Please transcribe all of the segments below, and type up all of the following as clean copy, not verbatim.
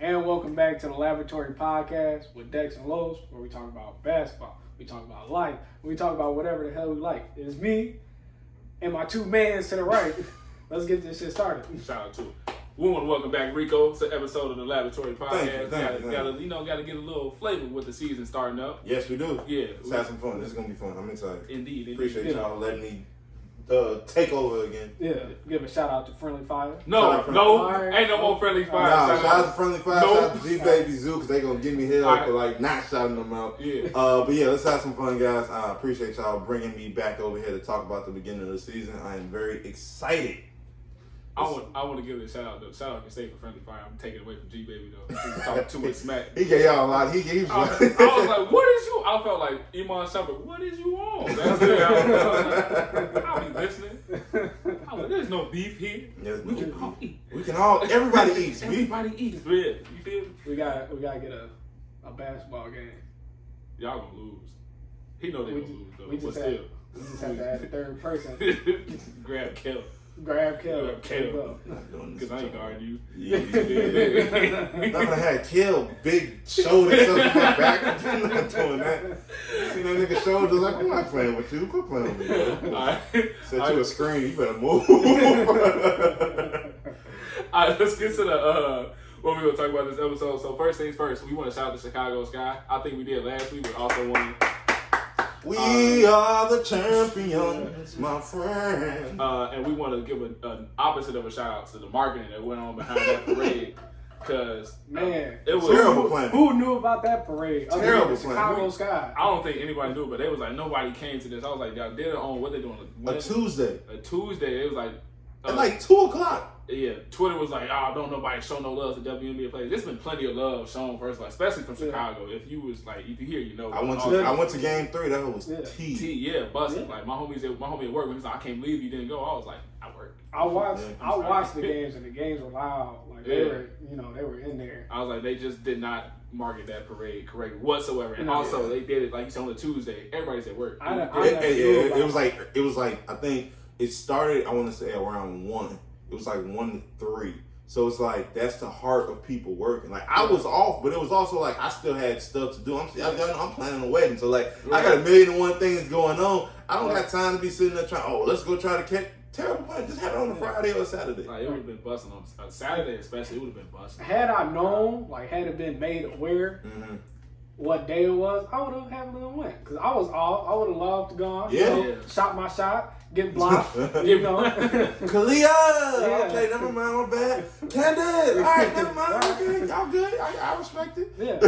And welcome back to the Laboratory Podcast with Dex and Los, where we talk about basketball, we talk about life, we talk about whatever the hell we like. It's me and my two mans to the right. Let's get this shit started. Shout out to it. We want to welcome back Rico to episode of the Laboratory Podcast. Thank you. Gotta get a little flavor with the season starting up. Yes, we do. Yeah. Let's have some fun. This is gonna be fun. I'm excited. Indeed. Appreciate y'all letting me take over again. Yeah. Give a shout out to Friendly Fiya. No, ain't no more Friendly Fiya. Nah, shout out to Friendly Fiya, shout out to G-Baby Zoo, because they gonna give me hell for like not shouting them out. Yeah. But yeah, let's have some fun, guys. I appreciate y'all bringing me back over here to talk about the beginning of the season. I am very excited. I want to give it a shout out. Shout out to stay for Friendly Fiya. I'm taking it away from G-Baby though. He's talking too much smack. He gave y'all a lot. He was I was like, what is you? I felt like Iman Shumpert, what is you on? That's it. I'll be listening. I was like, there's no beef here. Yes, We can all eat. Everybody eats. Everybody eats bread. You feel me? We gotta get a basketball game. Y'all gonna lose. He know they gonna lose though. We just have to add a third person. Grab Kel. Grab Kel. Not doing this. Because I ain't gonna argue. I'm gonna have Kill big shoulders up in my back. I'm not doing that. See that nigga shoulders like, I'm not playing with you. Quit playing with me, bro. Alright. Set you a screen. You better move. Alright, let's get to the what we're gonna talk about this episode. So first things first, we want to shout out to Chicago Sky. I think we did last week. We also won. We are the champions, my friend. And we want to give an opposite of a shout out to the marketing that went on behind that parade. Because, man, it was terrible planning. Who knew about that parade? Terrible Chicago Sky. I don't think anybody knew, but they was like, nobody came to this. I was like, y'all did it on what they doing? A Tuesday. A Tuesday. It was like. At like 2 o'clock. Yeah, Twitter was like, "Oh, don't nobody show no love to WNBA players." There's been plenty of love shown first, like especially from Chicago. If you hear, you know. I went to game 3. That was T. Busting. Like my homie at work, he was like, "I can't believe you didn't go." I was like, "I worked." I watched the games, and the games were loud. Like they were in there. I was like, they just did not market that parade correctly whatsoever, and also they did it like you said on a Tuesday. Everybody's at work. It was like I think it started. I want to say around 1. It was like 1 to 3. So it's like that's the heart of people working. Like I was off, but it was also like I still had stuff to do. I'm planning a wedding, so like I got 1,000,001 things going on. I don't got time to be sitting there trying. Let's go try to catch terrible play. Just have it on a Friday or a Saturday. Like it would have been busting on Saturday, especially. It would have been busting. Had I known, like had it been made aware what day it was, I would have happily went because I was off. I would have loved to go on. Shot my shot. Get blocked, you know. Kalia! Okay, never mind, my bad. Candid! Alright, never mind. Okay, y'all good. I respect it. Yeah.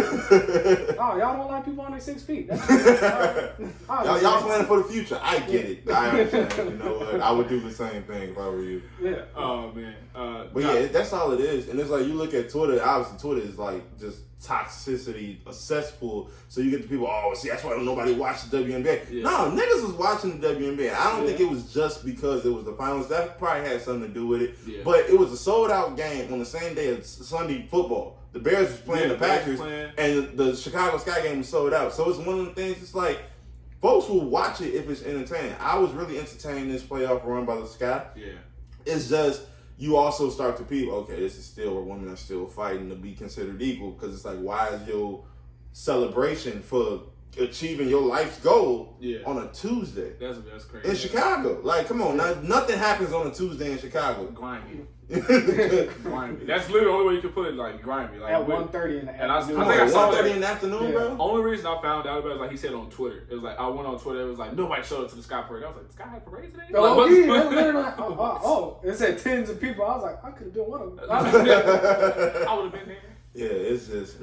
Oh, y'all don't like people on their 6 feet. That's right. Y'all planning for the future. I get it. I understand. You know what? I would do the same thing if I were you. Yeah. Oh, man. But yeah, that's all it is. And it's like you look at Twitter, obviously Twitter is like just toxicity, a cesspool. So you get the people, see, that's why nobody watched the WNBA. Yeah. No, niggas was watching the WNBA. I don't think it was just because it was the finals. That probably had something to do with it. Yeah. But it was a sold out game on the same day as Sunday football. The Bears was playing the Packers, and the Chicago Sky game was sold out. So it's one of the things, it's like, folks will watch it if it's entertaining. I was really entertaining this playoff run by the Sky. Yeah. It's just, you also start to people, okay, this is still where women are still fighting to be considered equal, because it's like, why is your celebration for achieving your life's goal on a Tuesday? That's crazy. In Chicago. Like, come on, nothing happens on a Tuesday in Chicago. Grimy. Grimy. That's literally the only way you can put it, like, grimy. Like, at 1:30 in the afternoon. I think I saw 1:30 in the afternoon, bro? Only reason I found out about it was like he said on Twitter. It was like, I went on Twitter, it was like, nobody showed up to the Sky Parade. I was like, the Sky had parade today? It said tens of people. I was like, I could have been one of them. I would have been there. Yeah, it's just,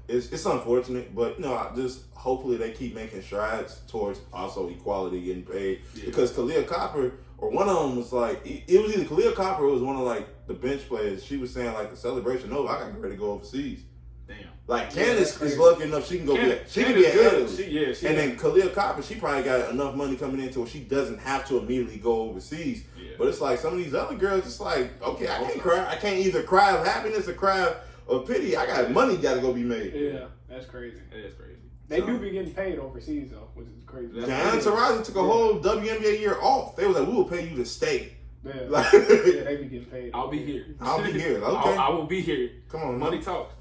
it's unfortunate, but just hopefully they keep making strides towards also equality getting paid. Yeah. Because Kalia Copper, or one of them was like, it was either Kalia Copper or it was one of like the bench players. She was saying like the celebration over, I got ready to go overseas. Damn. Like Candace is lucky enough she can go she can be ahead of it. And then Kalia Copper, she probably got enough money coming into it. She doesn't have to immediately go overseas. Yeah. But it's like some of these other girls, it's like, okay, I can't cry. I can't either cry of happiness or cry of pity. I got money got to go be made. Yeah, that's crazy. It is crazy. They do be getting paid overseas though, which is crazy. Diana Taurasi took a whole WNBA year off. They was like, we will pay you to stay. Yeah, they be getting paid. I'll be here. I'll be here. Okay. I will be here. Come on, money talks.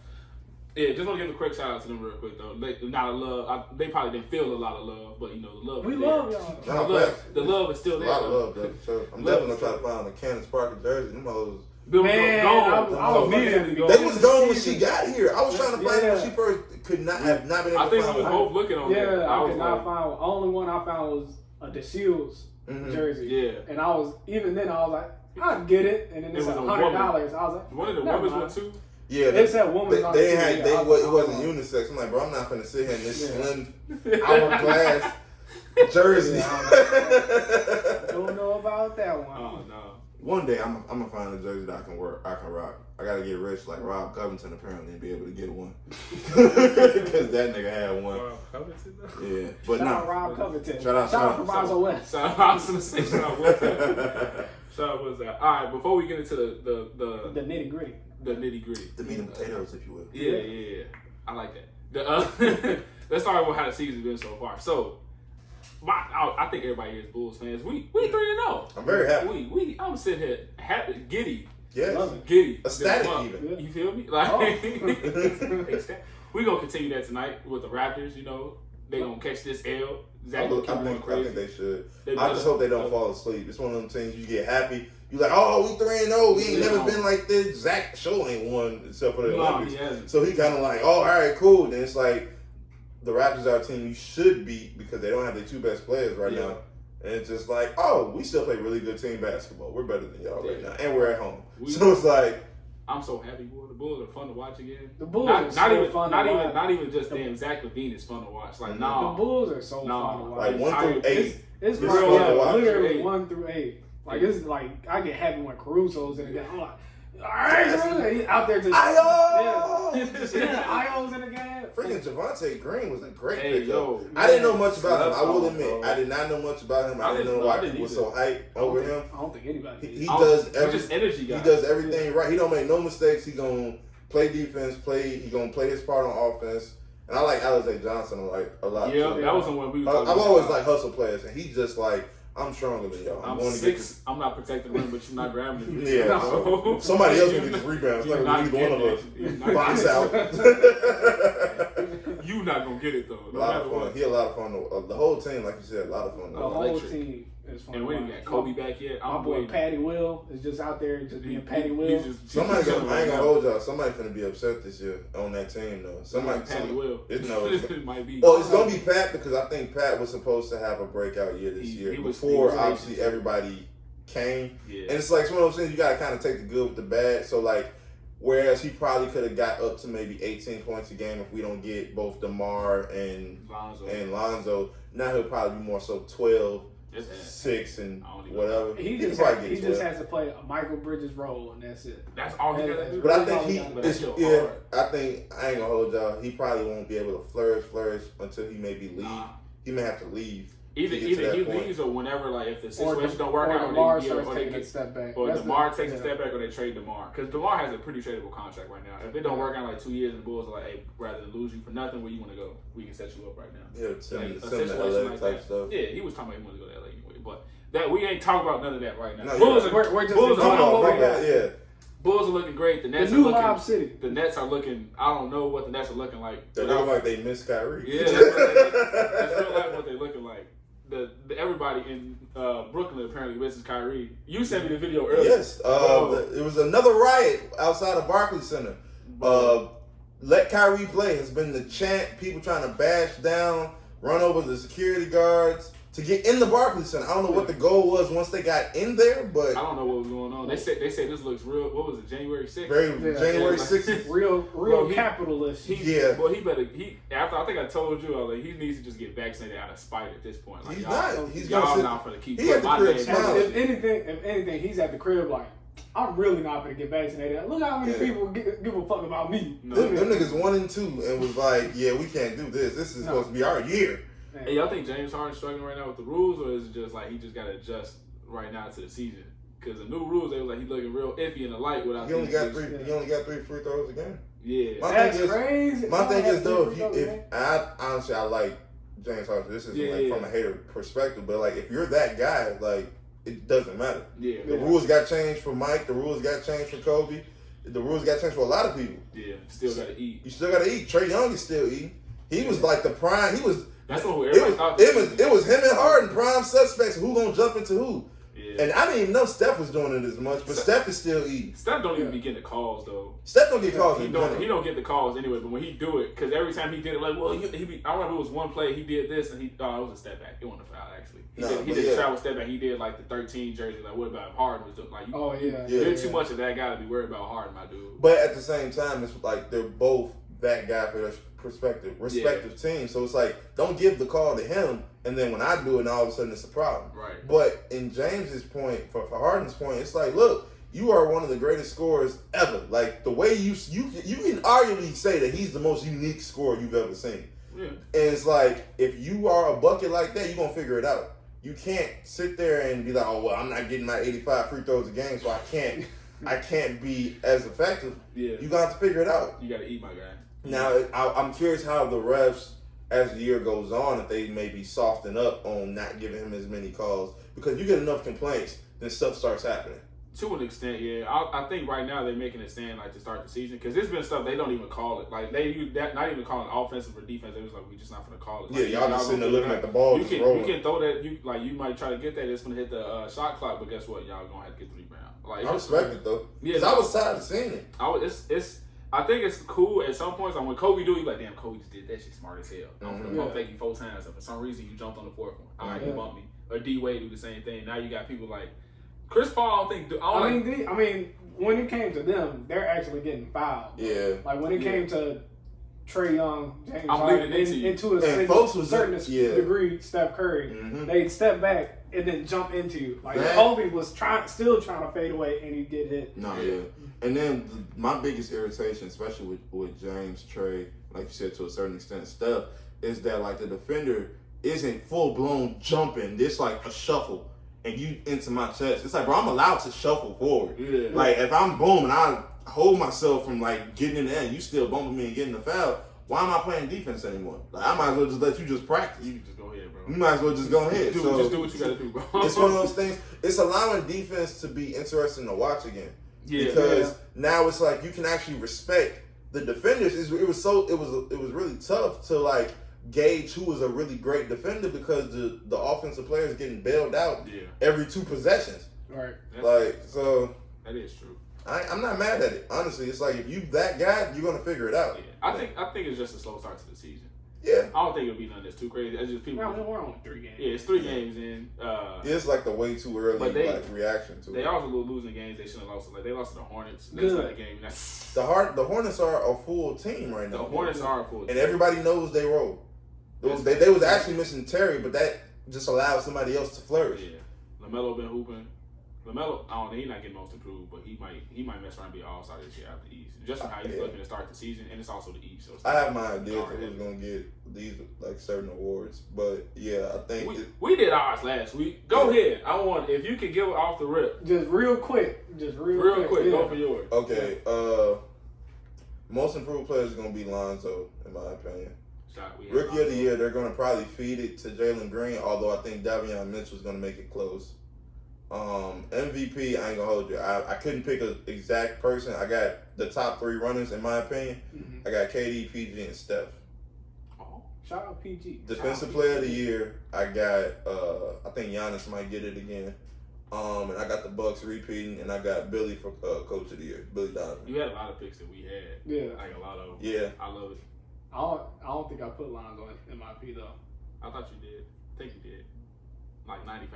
Yeah, just want to give a quick shout out to them real quick though. Not a love. They probably didn't feel a lot of love, but the love. We is love there. y'all. The love is still there. A lot of love, though. So I'm definitely gonna try to find a Candace Parker jersey. Them hoes. Man, I was immediately looking at They was gone when she got here. I was trying to find when she first could not have not been able I to think find we was one. both looking on there. Yeah, I could not find one. Only one I found was a DeShields jersey. Yeah. And I was like, I'd get it. And then it It said was a $100. I woman. was like, One of the never women's mind. one too. Yeah, It said woman. it wasn't unisex. I'm like, bro, I'm not finna sit here in this slim hourglass jersey. I don't know about that one. Oh no. One day I'm gonna find a jersey that I can rock. I gotta get rich like Rob Covington apparently and be able to get one. Because that nigga had one. Wow, Covington though? Yeah, but Shout out no. Rob Covington. Shout out Proviso West. Shout out to the station. Shout out what's that? All right, before we get into The nitty gritty. the nitty gritty, The meat and potatoes, if you will. yeah, I like that. Let's start with how the season's been so far. So, I think everybody here is Bulls fans. We 3-0. I'm very happy. I'm sitting here happy, giddy. Yes. Giddy. Ecstatic even. You feel me? Like we gonna continue that tonight with the Raptors. They gonna catch this L. Zach gonna keep going crazy. I think they should. I just hope they don't fall asleep. It's one of them things you get happy. You like, oh, we 3-0. We ain't never been like this. Zach show ain't won except for the Olympics. He hasn't. So he kind of like, oh, all right, cool. Then it's like the Raptors are a team you should beat because they don't have their two best players right now. And it's just like, oh, we still play really good team basketball. We're better than y'all right now, and we're at home. So it's like, I'm so happy, boy. The Bulls are fun to watch again. The Bulls are so fun to watch. Not even just damn Zach LaVine is fun to watch. Like, no. The Bulls are so fun to watch. Like 1 through 8. It's fun fun to watch. literally 1 through 8. Like, it's like, I get happy when Caruso's in the game. I'm like, all right, he's out there just. Io's in the game. Freaking Javante Green was a great pickup. Yo, I didn't know much about him. I will admit, I did not know much about him. I didn't know why people were so hyped over him. I don't think anybody. He does just energy guy. He does everything right. He don't make no mistakes. He gonna play defense. He gonna play his part on offense. And I like Alizé Johnson a lot. Yeah, too. that was the one we were I've talking about. always liked hustle players, and he's just like, I'm stronger than y'all. I'm going 6. to get this. I'm not protecting the rim, but you're not grabbing it. Yeah, No. somebody else can get this rebound. It's not either one of us. Box out. You not gonna get it though. A lot of fun. He a lot of fun. The whole team, like you said, a lot of fun. The whole team is fun. And we ain't got Kobe back yet. My boy Patty Will is just out there just being Patty Will. I ain't gonna hold y'all. Somebody finna be upset this year on that team though. Patty Will. It might be. Well, it's gonna be Pat because I think Pat was supposed to have a breakout year this year before obviously everybody came. Yeah. And it's like it's one of those things you gotta kind of take the good with the bad. So like, whereas he probably could have got up to maybe 18 points a game if we don't get both DeMar and Lonzo. Now he'll probably be more so 12, 6, and whatever. He just has to play a Michael Bridges role, and that's it. That's all he got to do. But I think I ain't gonna hold y'all. He probably won't be able to flourish until he maybe leave. He may have to leave. Either he leaves or whenever, like, if the situation don't work out, or DeMar they takes a step back. Or DeMar takes a step back, or they trade DeMar. Because DeMar has a pretty tradable contract right now. If it don't work out in like 2 years, and the Bulls are like, hey, rather than lose you for nothing, where you want to go? We can set you up right now. Yeah, send situation the LA like type that. stuff. Yeah, he was talking about he wanted to go to LA anyway, but that we ain't talking about none of that right now. No, Bulls yeah. Bulls are looking great. The Nets the new are looking. Mob City. The Nets are looking. I don't know what the Nets are looking like. They look like they miss Kyrie. Yeah, that's real life what they're looking like. Everybody in Brooklyn apparently misses Kyrie. You sent me the video earlier. Yes, it was another riot outside of Barclays Center. Let Kyrie play has been the chant. People trying to bash down, run over the security guards to get in the Barclays Center. I don't know what the goal was once they got in there, but I don't know what was going on. They said this looks real. What was it? January 6th. January 6th. real capitalist. Well, after I think I told you, like, he needs to just get vaccinated out of spite at this point. Like, he's not. He's y'all gonna not for the keep. He at the crib smiling. If anything, he's at the crib like, I'm really not gonna get vaccinated. Look how many people give a fuck about me. Them niggas 1 and 2 and was like, yeah, we can't do this. This is supposed to be our year. Hey, y'all think James Harden's struggling right now with the rules, or is it just like he just got to adjust right now to the season? Because the new rules, they was like he looking real iffy in the light without. He only got 3 free throws a game. Yeah, that's crazy. My thing is though, if I honestly I like James Harden. This is from a hater perspective, but like if you're that guy, like it doesn't matter. Yeah, the rules got changed for Mike. The rules got changed for Kobe. The rules got changed for a lot of people. Yeah, still gotta eat. You still gotta eat. Trae Young is still eating. He was like the prime. He was. That's what it was him and Harden prime suspects. Who gonna jump into who? Yeah. And I didn't even know Steph was doing it as much, but Steph is still eating. Steph don't even be getting the calls though. Steph don't get calls. He don't get the calls anyway. But when he do it, because every time he did it, like, well, I remember it was one play he did this, and it was a step back. It wasn't a foul actually. He did a travel step back. He did like the 13 jersey. Like, what about Harden? Was doing, like, you did too much of that guy to be worried about Harden, my dude. But at the same time, it's like they're both that guy for their respective teams. So it's like, don't give the call to him, and then when I do it, and all of a sudden it's a problem. Right. But in James's point, for Harden's point, it's like, look, you are one of the greatest scorers ever. Like the way you can arguably say that he's the most unique scorer you've ever seen. Yeah. And it's like, if you are a bucket like that, you're gonna figure it out. You can't sit there and be like, oh well, I'm not getting my 85 free throws a game, so I can't be as effective. Yeah. You got to figure it out. You gotta eat, my guy. Now, I'm curious how the refs, as the year goes on, if they maybe soften up on not giving him as many calls, because you get enough complaints, then stuff starts happening. To an extent, yeah. I think right now they're making it stand like to start the season, because there's been stuff they don't even call it. Like they use that, not even calling offensive or defense. They was like, we just not gonna call it. Like, y'all just sitting there looking at the ball. You can throw that. You might try to get that. It's gonna hit the shot clock, but guess what? Y'all gonna have to get the rebound. Like, I respect it though, because I was tired of seeing it. I think it's cool at some points. Like when Kobe do it, you like, damn, Kobe just did that shit smart as hell. I'm gonna pump fake you 4 times, and for some reason you jumped on the 4th one. All right, you bumped me. Or D Wade do the same thing. Now you got people like Chris Paul. I mean, when it came to them, they're actually getting fouled. Yeah. Like when it came to Trae Young, James I'm Harden, into a certain degree, Steph Curry, they'd step back and then jump into you. Like Kobe was still trying to fade away, and he'd get hit. No, yeah. And then my biggest irritation, especially with James, Trae, like you said, to a certain extent, Steph, is that like the defender isn't full blown jumping. It's like a shuffle, and you into my chest. It's like, bro, I'm allowed to shuffle forward. Yeah. Like if I'm booming, I hold myself from like getting in the end. You still bumping me and getting the foul. Why am I playing defense anymore? Like I might as well just let you just practice. You can just go ahead, bro. You might as well just go ahead. Just do what you gotta do, bro. It's one of those things. It's allowing defense to be interesting to watch again. Yeah. Because now it's like you can actually respect the defenders. It was really tough to like gauge who was a really great defender because the offensive players getting bailed out every 2 possessions. Right. That is true. I'm not mad at it. Honestly, it's like if you that guy, you're gonna figure it out. Yeah. I think it's just a slow start to the season. Yeah. I don't think it'll be nothing that's too crazy. It's just people. We're only 3 games. Yeah, it's 3 games in. It's like the way too early reaction to it. They also losing games they shouldn't have lost. Like they lost to the Hornets. That's not a game. The Hornets are a full team right now. The Hornets are a full team. And everybody knows they roll. They was actually missing Terry, but that just allowed somebody else to flourish. Yeah. LaMelo been hooping. LaMelo, I don't know, he's not getting most improved, but he might mess around and be an all-star this year out the East. Just from how he's looking to start the season, and it's also the East. So I have my idea for who's going to get these like certain awards, but yeah, I think we did ours last week. Go ahead. I want if you could give it off the rip. Just real quick. Real quick. Go for yours. Okay. Most improved player is going to be Lonzo, in my opinion. Rookie of the year, they're going to probably feed it to Jalen Green, although I think Davion Mitchell's going to make it close. MVP, I ain't gonna hold you. I couldn't pick an exact person. I got the top 3 runners in my opinion. I got KD, PG, and Steph. Oh, shout out PG. Defensive player of the year, I got I think Giannis might get it again. And I got the Bucks repeating, and I got Billy for coach of the year, Billy Donovan. You had a lot of picks that we had. Yeah, like a lot of them. Yeah, I love it. I don't think I put Lonzo in MIP though. I thought you did. I think you did. Like 95%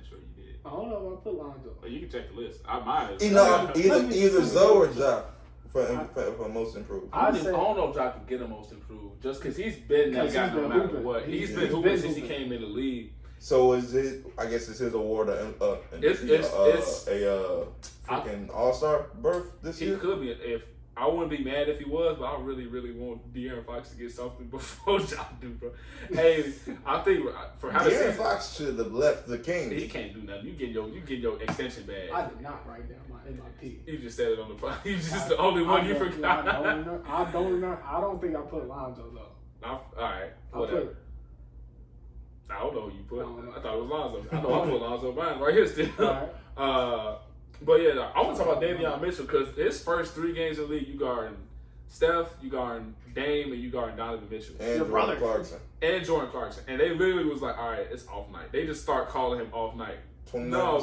sure you did. I don't know if I put Lonzo. But you can check the list. Mine is. Either Zoe or Ja for most improved. I don't know if Ja can get a most improved just because he's been that guy no matter what. He's been hooping since he came in the league. So is it? I guess it's his award. It's a freaking All-Star berth this year. It could be if. I wouldn't be mad if he was, but I really, really want De'Aaron Fox to get something before Ja do, bro. Hey, I think for how De'Aaron Fox should have left the Kings. He can't do nothing. You get your extension badge. I did not write down my MIP. You just said it on the podcast. You just the only one you forgot. I don't think I put Lonzo though. All right, whatever. I don't know who you put. I thought it was Lonzo. I know I put Lonzo. Mine right here still. All right. But yeah, I want to talk about Davion Mitchell because his first 3 games in the league, you guarding Steph, you guarding Dame, and you guarding Donovan Mitchell. And Jordan Clarkson. And Jordan Clarkson. And they literally was like, all right, it's off night. They just start calling him off night. No,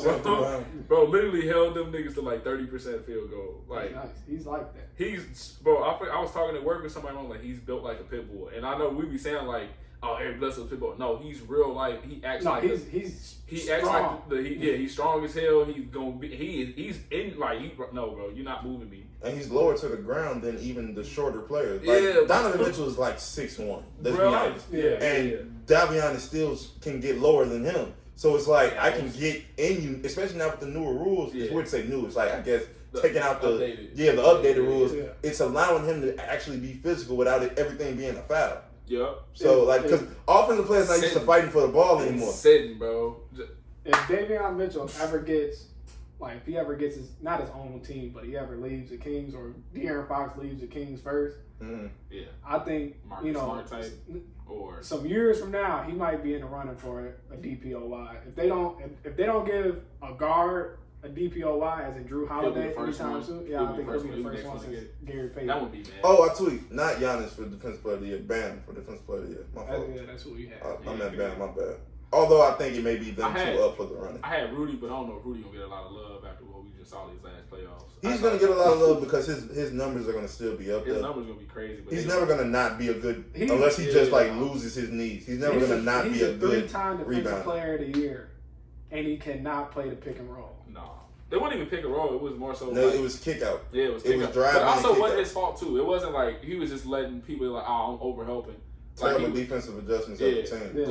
bro, literally held them niggas to like 30% field goal. Like, nice. He's like that. Bro, I was talking at work with somebody on like he's built like a pit bull, and I know we be saying like, oh, Eric Bledsoe's pit bull. No, he's real life. He acts like he's acts strong. like he's strong as hell. He's gonna be he's in like no, bro, you're not moving me. And he's lower to the ground than even the shorter players. Like, Donovan Mitchell is like 6'1". Let's be honest. Yeah, and Davion still can get lower than him. So it's like I can get in you, especially now with the newer rules. It's weird to say new. It's like I guess taking out the updated rules. Yeah. It's allowing him to actually be physical without everything being a foul. Yep. So because offensive players not used to fighting for the ball anymore. Sitting, bro. If Davion Mitchell ever gets, like, if he ever gets not his own team, but he ever leaves the Kings or De'Aaron Fox leaves the Kings first, I think Marcus Smart type. Or some years from now, he might be in the running for a DPOY. If they don't give a guard a DPOY as in Drew Holiday anytime soon, I think he'll be the first one since Gary Payton. That would be mad. Oh, I tweet not Giannis for Defensive Player of the Year, Bam for Defensive Player of the Year. My fault. Yeah, that's what we had. I meant Bam, my bad. Although I think it may be them two up for the running. I had Rudy, but I don't know if Rudy gonna get a lot of love after what we just saw these last playoffs. He's gonna get a lot of love because his numbers are gonna still be up there. His numbers gonna be crazy. But he's never gonna not be a good unless he just like loses his knees. He's never gonna not be a good 3-time Defensive Player of the Year, and he cannot play the pick and roll. No. It wasn't even pick and roll. It was more so. No, like, it was kick out. Yeah, it was kick out. Driving. But also, it wasn't his fault too. It wasn't like he was just letting people like, oh, I'm over helping. Terrible defensive adjustments of the team. Yeah.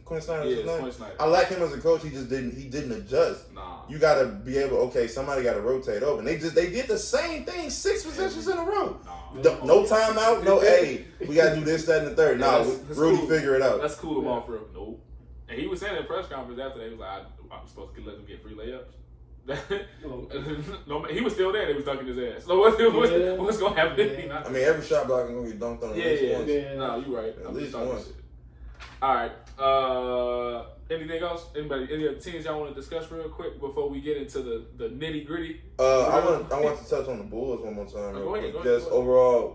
Quinn Snyder is his name. Quinn Snyder. I like him as a coach. He just didn't adjust. Nah. You got to be able. Okay, somebody got to rotate over. And they did the same thing 6 possessions in a row. Nah. No timeout. No. Hey, we got to do this, that, and the third. Nah, Rudy cool. Figure it out. Let's cool him off for him. Nope. And he was saying in the press conference after that, he was like, I'm supposed to let them get free layups. No, he was still there. They was dunking his ass. So what's going to happen? I mean, every shot block is going to get dunked on at least once. No, you're right. At least once. All right. Anything else? Any other teams y'all want to discuss real quick before we get into the nitty gritty? I want to touch on the Bulls one more time. Go ahead. Just overall,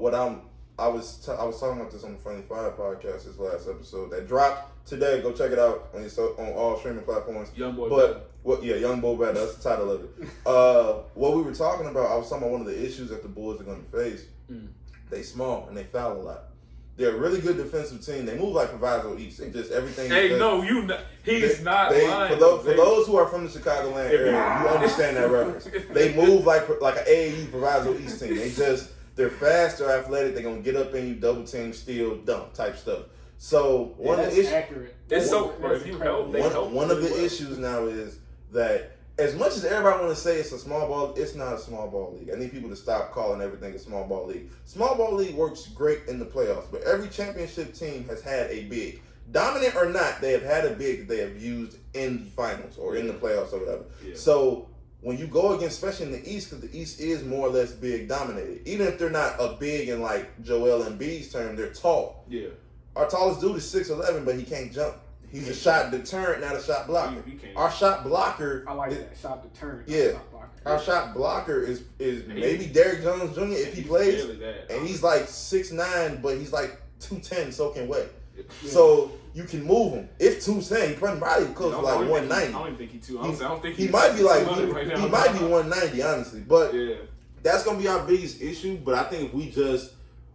I was talking about this on the Friendly Fiya podcast this last episode that dropped today. Go check it out on all streaming platforms. Young Boy. Young Boy Better. That's the title of it. What we were talking about, I was talking about one of the issues that the Bulls are going to face. They small and they foul a lot. They're a really good defensive team. They move like Proviso East. They just everything. Hey, he's not lying. For those who are from the Chicagoland area, you understand that reference. They move like an AAU Proviso East team. They're fast, they're athletic. They're gonna get up in you, double team, steal, dunk type stuff. So one of the issues. Accurate. One of the issues now is that as much as everybody want to say it's a small ball, it's not a small ball league. I need people to stop calling everything a small ball league. Small ball league works great in the playoffs, but every championship team has had a big. Dominant or not, they have had a big that they have used in the finals or in the playoffs or whatever. Yeah. So when you go against, especially in the East, because the East is more or less big dominated. Even if they're not a big in like Joel Embiid's term, they're tall. Yeah. Our tallest dude is 6'11", but he can't jump. He's a shot deterrent, not a shot blocker. Our shot blocker. I like that shot deterrent. Yeah. Our shot blocker is maybe Derrick Jones Jr. if he plays, and he's like 6'9", but he's like 210 soaking wet. Yeah. So you can move him. If 210, he probably close to like 190. I don't even think he's 2. I don't think he might be like he might be 190 honestly, but that's gonna be our biggest issue. But I think if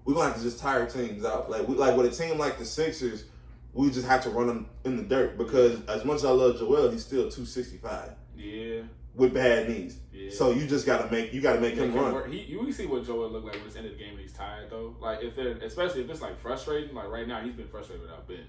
we're gonna have to just tire teams out. Like with a team like the Sixers, we just have to run them in the dirt because as much as I love Joel, he's still 265. Yeah. With bad knees. Yeah. So you just gotta make him run. You see what Joel look like when it's the end of the game and he's tired though. Like especially if it's like frustrating, like right now he's been frustrated without Ben.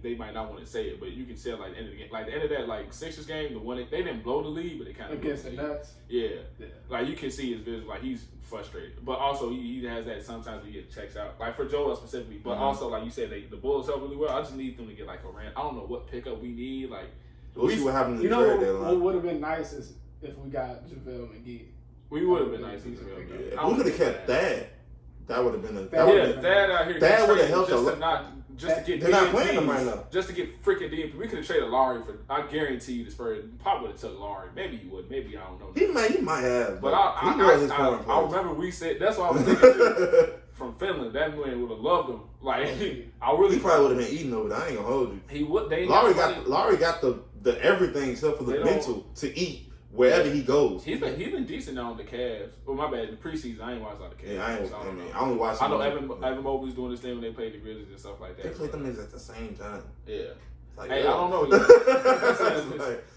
They might not want to say it, but you can see like the end of the game, like the end of that like Sixers game, the one they didn't blow the lead, but they kind of against the Nets. Yeah. Like you can see his vision, like he's frustrated, but also he has that sometimes when he gets checks out, like for Joel specifically, but also like you said, the Bulls help really well. I just need them to get like a rant. I don't know what pickup we need. Like we'll see what happens. What would have been nice is if we got JaVale McGee. We would have been nice if JaVale McGee. We could have kept that. That would have been a Thad out here. That would have helped a lot. Just to get they're not playing them right now. Just to get freaking DNP. We could have traded Laurie for. I guarantee you, the Spurs probably would have took Laurie. Maybe you would. Maybe I don't know. He might have. But I remember we said that's what I was thinking. From Finland, that man would have loved him. Like I really. He probably would have been eating over there. I ain't gonna hold you. He would. Laurie got the everything except for the mental to eat wherever he goes. He's been decent now on the Cavs. Well, my bad. The preseason, I ain't watched a lot of Cavs. Yeah, I only watched. I know Evan Mobley's doing this thing when they played the Grizzlies and stuff like that. They played them niggas at the same time. Yeah. Like, hey, I don't know. I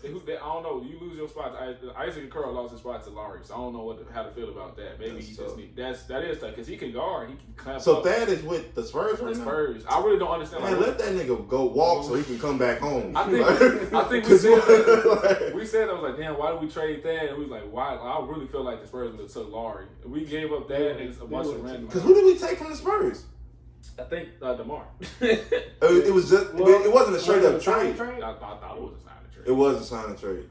don't know. You lose your spot. Isaac Curl lost his spot to Laurie, so I don't know how to feel about that. Maybe he just need that is tough because he can guard. He can clamp so up. Thad is with the Spurs right now? Spurs. I really don't understand. Man, let that nigga go walk so he can come back home. I think we said that. We said, I was like, damn, why did we trade Thad? And we was like, why? I really feel like the Spurs would have took Laurie. We gave up Thad and a bunch of random. Because who did we take from the Spurs? I think DeMar. It was just. It wasn't a straight up trade. I thought it was a signing trade. It was a signing trade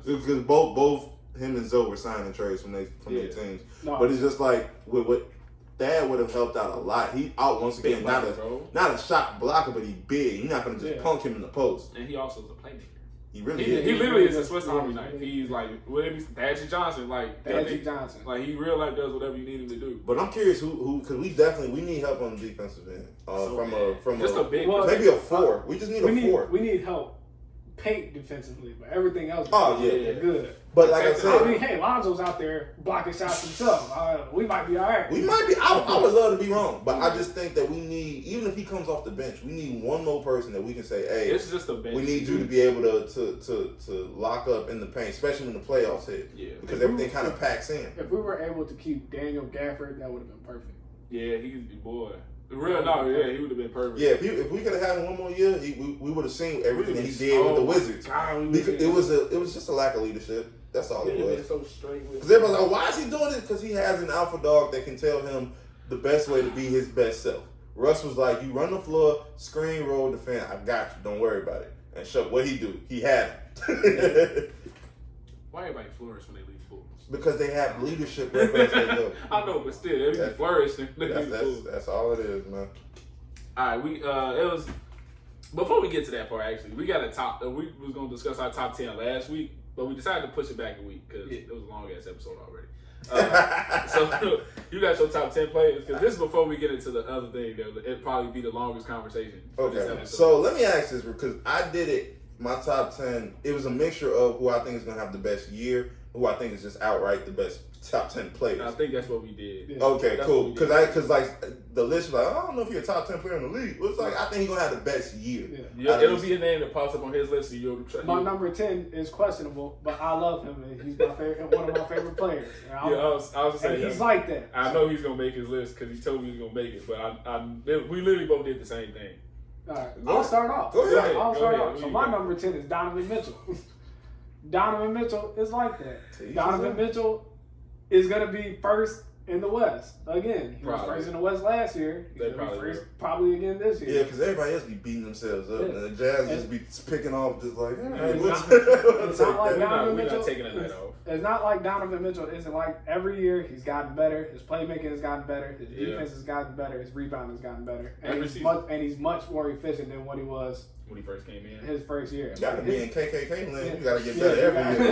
because both him and Zoe were signing trades from their teams. No. But it's just like with what Thad would have helped out a lot. He out once again, not a shot blocker, but he big. You're not gonna just punk him in the post. And he also is a playmaker. He really is. He literally is a Swiss Army knife. He's like Magic Johnson, Johnson. Like he real life does whatever you need him to do. But I'm curious who because we need help on the defensive end. Maybe a 4. We just need a 4. We need help paint defensively, but everything else is good. But like I said, I mean, hey, Lonzo's out there blocking shots himself. We might be all right. We might be. I would love to be wrong, but I just think that we need, even if he comes off the bench, we need one more person that we can say, hey, it's just a bench. We need you to be able to lock up in the paint, especially when the playoffs hit. Yeah, because everything kind of packs in. If we were able to keep Daniel Gafford, that would have been perfect. Yeah, he would he would have been perfect. Yeah, if we could have had him one more year, we would have seen everything that he did with the Wizards. It was just a lack of leadership. That's all it was. So straight with. Because everybody's like, why is he doing it? Because he has an alpha dog that can tell him the best way to be his best self. Russ was like, you run the floor, screen, roll, defend. I got you. Don't worry about it. And what he do? He had it. Why everybody flourish when they leave schools? Because they have leadership wherever they go. I know, but still, everybody flourish. That's all it is, man. All right, it was. Before we get to that part, actually, we got a top. We was gonna discuss our top 10 last week. But we decided to push it back a week because it was a long ass episode already. So you got your top 10 players because this is before we get into the other thing. It'd probably be the longest conversation. Okay. So let me ask this because I did it. My top 10. It was a mixture of who I think is gonna have the best year, who I think is just outright the best top 10 players. I think that's what we did. Yeah. Okay, cool. Because like the list was like, I don't know if you're a top 10 player in the league. It's like I think he's gonna have the best year. Yeah, it'll be a name that pops up on his list. My number 10 is questionable, but I love him. He's my favorite, one of my favorite players. I was saying he's like that. I know he's gonna make his list because he told me he's gonna make it. But we literally both did the same thing. All right, I'll start off. Go ahead. I'll start off. So my number 10 is Donovan Mitchell. Donovan Mitchell is like that. Donovan Mitchell is going to be first in the West. Again, he was first in the West last year. He's probably again this year. Yeah, because everybody else be beating themselves up. And the Jazz just be picking off just like, it's not like Donovan Mitchell. We're not taking a night off. It's not like Donovan Mitchell isn't like every year he's gotten better. His playmaking has gotten better. His defense has gotten better. His rebound has gotten better. And he's much more efficient than what he was when he first came in. His first year. You got to be in KKK land. You got to get better every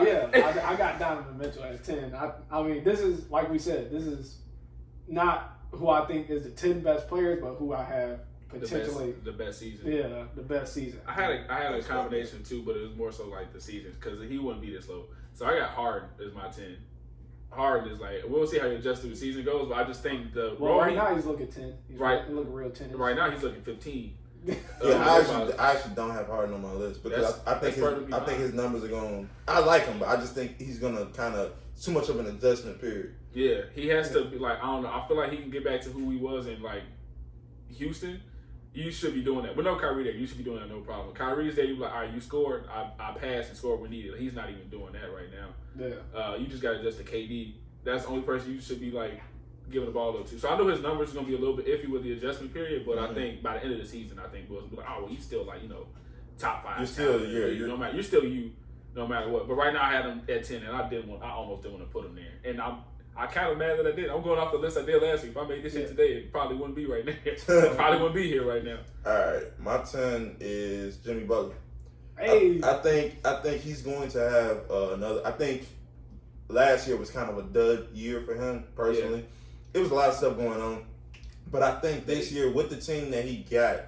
year. I got Donovan Mitchell at 10. I mean, this is, like we said, this is not who I think is the 10 best players, but who I have potentially the best season. Yeah, the best season. I had a combination too, but it was more so like the seasons because he wouldn't be this low. So I got Harden as my 10. Harden is like, we'll see how he adjusts through the season goes, but I just think right now he's looking 10. He's looking real 10. Right now he's looking 15. I actually don't have Harden on my list because I think his numbers are going. I like him, but I just think he's gonna kind of too much of an adjustment period. Yeah, he has to be like, I don't know. I feel like he can get back to who he was in like Houston. You should be doing that. With no Kyrie there, you should be doing that no problem. Kyrie's there, you be like, all right, you scored. I passed and scored when needed. He's not even doing that right now. Yeah. You just got to adjust to KD. That's the only person you should be like giving the ball to. So I know his numbers are going to be a little bit iffy with the adjustment period, but I think by the end of the season, I think Will's be like, oh, well, he's still like, top 5. You're still, you're still you. no matter what. But right now I had him at 10, and I almost didn't want to put him there. And I kind of mad that I did. I'm going off the list I did last week. If I made this shit today, it probably wouldn't be right now. I probably wouldn't be here right now. All right, my 10 is Jimmy Butler. Hey, I think he's going to have another. I think last year was kind of a dud year for him personally. It was a lot of stuff going on, but I think this year with the team that he got,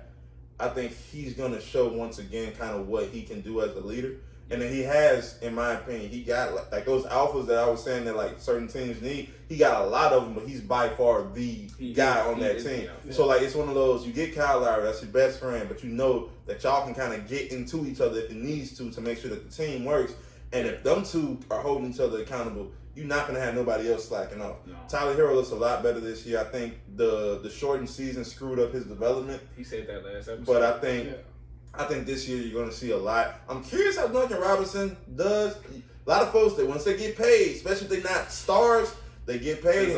I think he's going to show once again kind of what he can do as a leader. And then he has, in my opinion, he got like those alphas that I was saying that like certain teams need. He got a lot of them, but he's by far the guy on that team. Yeah. So like it's one of those, you get Kyle Lowry, that's your best friend, but you know that y'all can kind of get into each other if it needs to make sure that the team works. And if them two are holding each other accountable, you're not going to have nobody else slacking off. No. Tyler Hero looks a lot better this year. I think the shortened season screwed up his development. He said that last episode. But I think this year you're going to see a lot. I'm curious how Duncan Robinson does. A lot of folks that once they get paid, especially if they're not stars, they get paid.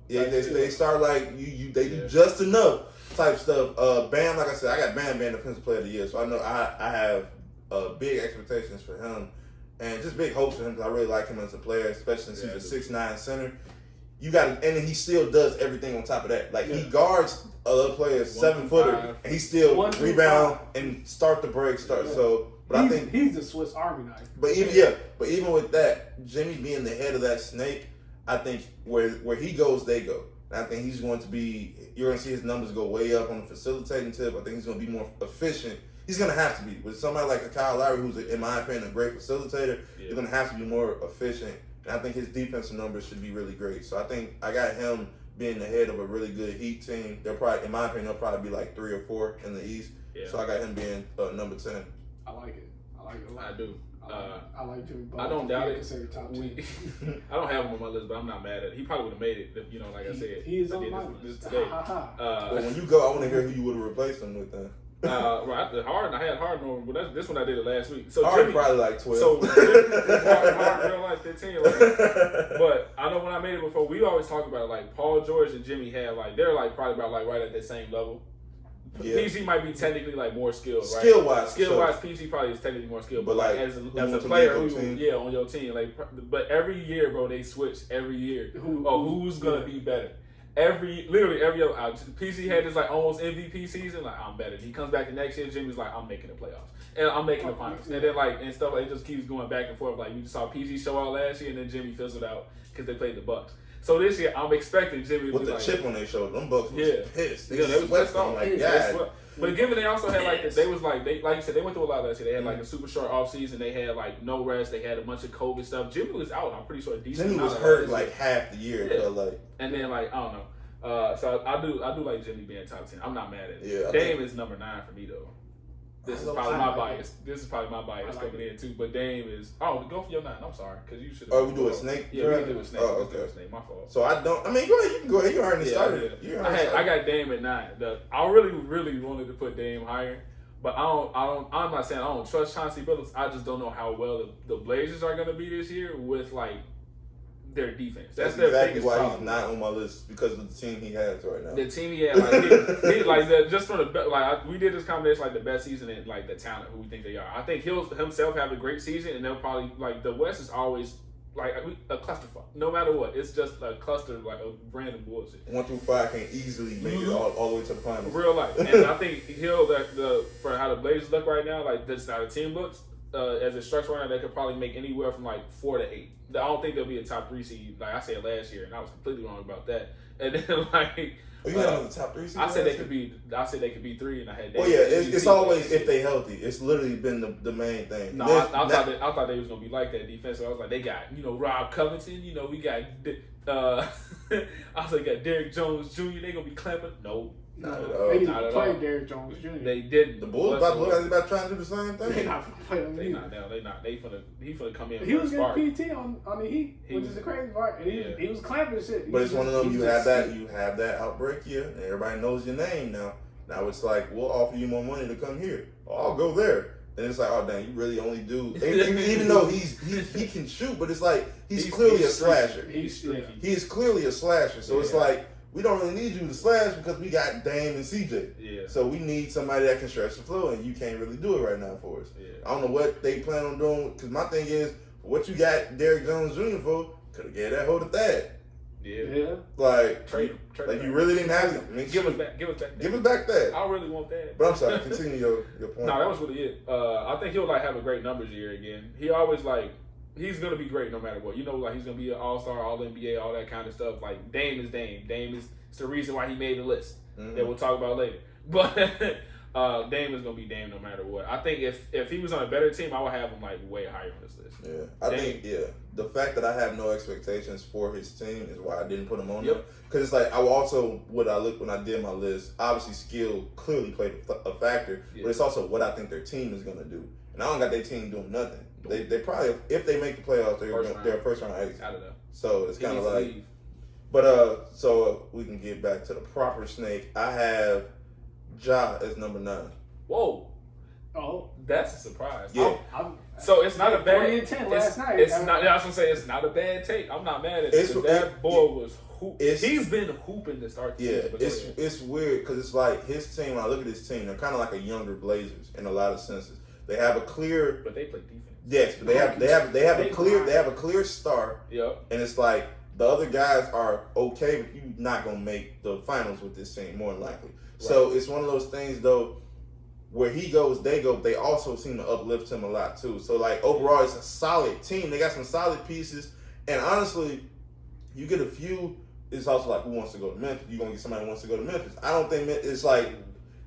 Yeah, they start like they do just enough type stuff. Bam, like I said, I got Bam Defensive Player of the Year, so I know I have big expectations for him and just big hopes for him because I really like him as a player, especially since he's a 6'9" center. And then he still does everything on top of that. Like he guards other players 7-footer, and he still rebound and start the break. So, but I think he's the Swiss Army knife. But even with that, Jimmy being the head of that snake, I think where he goes, they go. And I think he's going to be. You're going to see his numbers go way up on the facilitating tip. I think he's going to be more efficient. He's going to have to be with somebody like a Kyle Lowry, who's in my opinion a great facilitator. You're going to have to be more efficient. And I think his defensive numbers should be really great. So I think I got him being the head of a really good Heat team. They'll probably, in my opinion, they'll probably be like 3 or 4 in the East. Yeah. So I got him being number 10. I like it a lot. I do. I like Jimmy Butler. I don't doubt it. Top 10. I don't have him on my list, but I'm not mad at it. He probably would have made it, if, like I said. He is on my list today. Well, when you go, I want to hear who you would have replaced him with then. Harden, I had Harden on, but this one I did it last week. So Harden probably like 12. So Harden real like 15. But I know when I made it before, we always talk about it, like Paul George and Jimmy have like they're like probably about like right at the same level. Yeah. PG might be technically like more skilled, right? Skill wise, PG probably is technically more skilled, but like as a player on your team, like. But every year, bro, they switch every year. Who's gonna be better? Literally every other PC had this like almost MVP season, like I'm better. He comes back the next year, Jimmy's like, I'm making the playoffs. And I'm making the finals. And then like and stuff like it just keeps going back and forth. Like you saw PG show out last year and then Jimmy fizzled out because they played the Bucks. So this year I'm expecting Jimmy to with be the like, chip on their shoulder. Them Bucks was pissed. They was pissed off. But given they also had like they was like they like you said they went through a lot last year. They had like a super short offseason. They had like no rest. They had a bunch of COVID stuff. Jimmy was out. I'm pretty sure Jimmy was hurt like half the year. It felt like. And then like I don't know. So I do like Jimmy being top 10. I'm not mad at it. Yeah, Dame is number 9 for me though. This is probably my bias. This is probably my bias coming in too. But Dame is go for your 9. I'm sorry because you should. Oh, we do a snake. Yeah, we can do a snake. Oh, okay. My fault. So I don't. I mean, go ahead. You can go ahead. You already started. I got Dame at 9. I really wanted to put Dame higher, but I'm not saying I don't trust Chauncey Billups. I just don't know how well the Blazers are going to be this year with like. Their defense. That's their exactly biggest why problem. He's not on my list because of the team he has right now. The team he had, like, he like just from the we did this combination like the best season and like the talent who we think they are. I think he'll himself have a great season, and they'll probably like the West is always like a clusterfuck. No matter what, it's just a cluster like a random bullshit. 1 through 5 can easily make it all the way to the finals. Real life, and I think for how the Blazers look right now, like that's how the team looks. As it structured right now, they could probably make anywhere from like 4 to 8. I don't think they'll be a top 3 seed, like I said last year, and I was completely wrong about that. And then like, you had the top 3 seed. I said they could be 3, and I had. It's always if they healthy. It's literally been the main thing. No, I thought they was gonna be like that defense. So I was like, they got Rob Covington. We got I was like, got Derrick Jones Jr. They gonna be clamping. No. Not at all. They didn't play Derrick Jones Jr. They didn't. The Bulls about trying to do the same thing. They not gonna play him. They not. He finna come in. He was getting PT on the Heat, which is the crazy part. And he was clamping shit. But it's one of them. You have that outbreak here, and everybody knows your name now. Now it's like we'll offer you more money to come here. I'll go there. And it's like, oh dang, you really only do. Even though he can shoot, but it's like he's clearly a slasher. He's streaky. He is clearly a slasher. So it's like. we don't really need you to slash because we got Dame and CJ. Yeah. So we need somebody that can stretch the floor, and you can't really do it right now for us. Yeah. I don't know what they plan on doing, because my thing is, what you got Derrick Jones Jr. for, could have gave that hoe to Thad. Yeah. Like, Trade like you really didn't have to. I mean, give us back. Give us back Thad. I really want that. But I'm sorry, continue your point. No, that was really it. I think he'll like have a great numbers year again. He always like he's gonna be great no matter what. You know, like he's gonna be an all-star, all-NBA, all that kind of stuff. Like Dame is Dame. Dame is it's the reason why he made the list that we'll talk about later. But Dame is gonna be Dame no matter what. I think if he was on a better team, I would have him like way higher on this list. Yeah, I think the fact that I have no expectations for his team is why I didn't put him on there. Because it's like I also when I did my list, obviously skill clearly played a factor, but it's also what I think their team is gonna do. And I don't got their team doing nothing. They probably if they make the playoffs, they're first round exit. Out of there. So it's kind of like. But so we can get back to the proper snake. I have Ja as number 9. Whoa. Oh, that's a surprise. Yeah. So it's not a bad. 40 and 10 last night. It's not. I was gonna say it's not a bad take. I'm not mad at it. That boy was. He's been hooping to start the season. It's weird because it's like his team. When I look at his team, they're kind of like a younger Blazers in a lot of senses. They have a clear. But they play defense. Yes, but they have a clear start. Yep. And it's like the other guys are okay, but you're not gonna make the finals with this team more than likely. Right. So it's one of those things though. Where he goes, they go. They also seem to uplift him a lot too. So like overall, it's a solid team. They got some solid pieces, and honestly, you get a few. It's also like who wants to go to Memphis? You gonna get somebody who wants to go to Memphis? I don't think it's like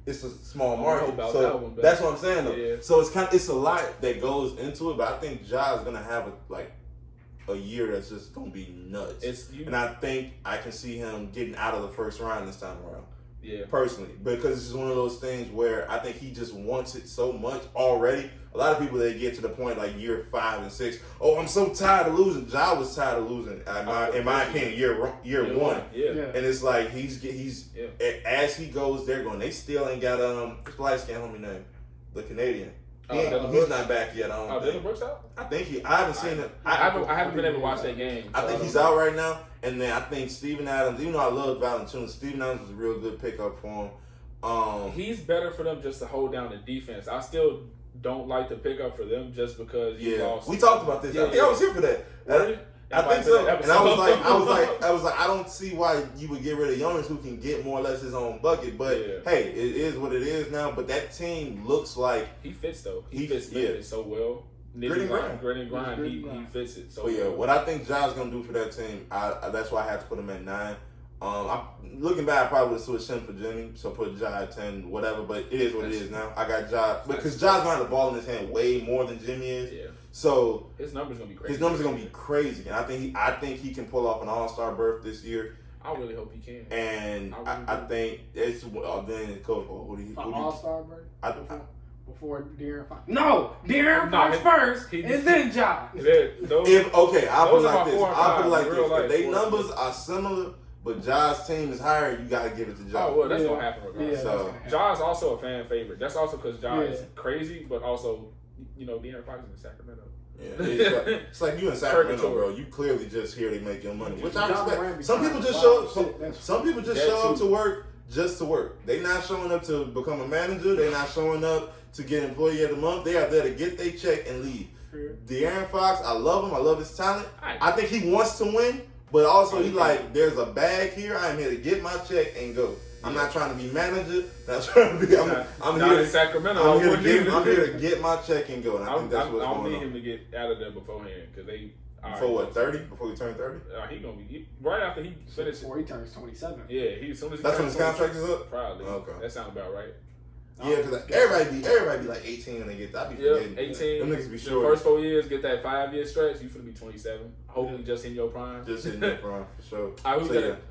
it's a small market. So that's what I'm saying though. Yeah. So it's a lot that goes into it, but I think Ja is gonna have a year that's just gonna be nuts. And I think I can see him getting out of the first round this time around. Yeah. Personally, because it's just one of those things where I think he just wants it so much already. A lot of people, they get to the point like year 5 and 6. Oh, I'm so tired of losing. Ja was tired of losing. In my opinion, year one. Yeah. And it's like he's as he goes, they're going. They still ain't got what's the light skin homie name, the Canadian. He's not back yet. I don't think. Dylan Brooks out? I think I haven't seen it. I haven't been able to watch that game. I think he's out right now. And then I think Steven Adams, even though I love Valanciunas, Steven Adams was a real good pickup for him. He's better for them just to hold down the defense. I still don't like the pickup for them just because you lost. We talked about this. I think I was here for that. I think so. And I was like, I don't see why you would get rid of Jonas who can get more or less his own bucket. But hey, it is what it is now. But that team looks like he fits though. He fits so well. Grit and grind. He fits it. So what I think Ja's gonna do for that team, that's why I had to put him at 9. Looking back, I probably would have switched him for Jimmy, so put Ja at 10, whatever. But it is what it is now. I got Ja because Ja's gonna have the ball in his hand way more than Jimmy is. Yeah. So his numbers gonna be crazy. His numbers are gonna be crazy, and I think he can pull off an All-Star berth this year. I really hope he can. And I think it's then coach. Who do you? All-Star berth. Before De'Aaron Fox. No! De'Aaron Fox first, and then Ja. I'll put it like this. If they numbers are similar, but Ja's team is higher, you got to give it to Ja. Oh, well, that's going to happen regardless. Yeah, Ja's also a fan favorite. That's also because Ja is crazy, but also, De'Aaron Fox is in Sacramento. Yeah, it's like you in Sacramento, bro. You clearly just here to make your money, which I respect. Some people just show up. Some people just show up to work just to work. They not showing up to become a manager. They not showing up to get employee of the month. They are there to get their check and leave. De'Aaron Fox, I love him. I love his talent. I think he wants to win, but also he like, there's a bag here. I'm here to get my check and go. I'm not trying to be manager. Not trying to be. I'm here in Sacramento. I'm here to get my check and go. And I think that's what's going on. I don't need him to get out of there beforehand because they. Before what, 30? Before he turned 30? He gonna be right after he finishes. Before he turns 27. Yeah, as soon as that's when his contract is up. Probably. Okay. That sounds about right. Yeah, because everybody be like 18 when they get that. I be forgetting. 18. Them niggas be short. The first 4 years, get that 5-year stretch. You finna be 27. Hopefully, just in your prime. Just in your prime for sure.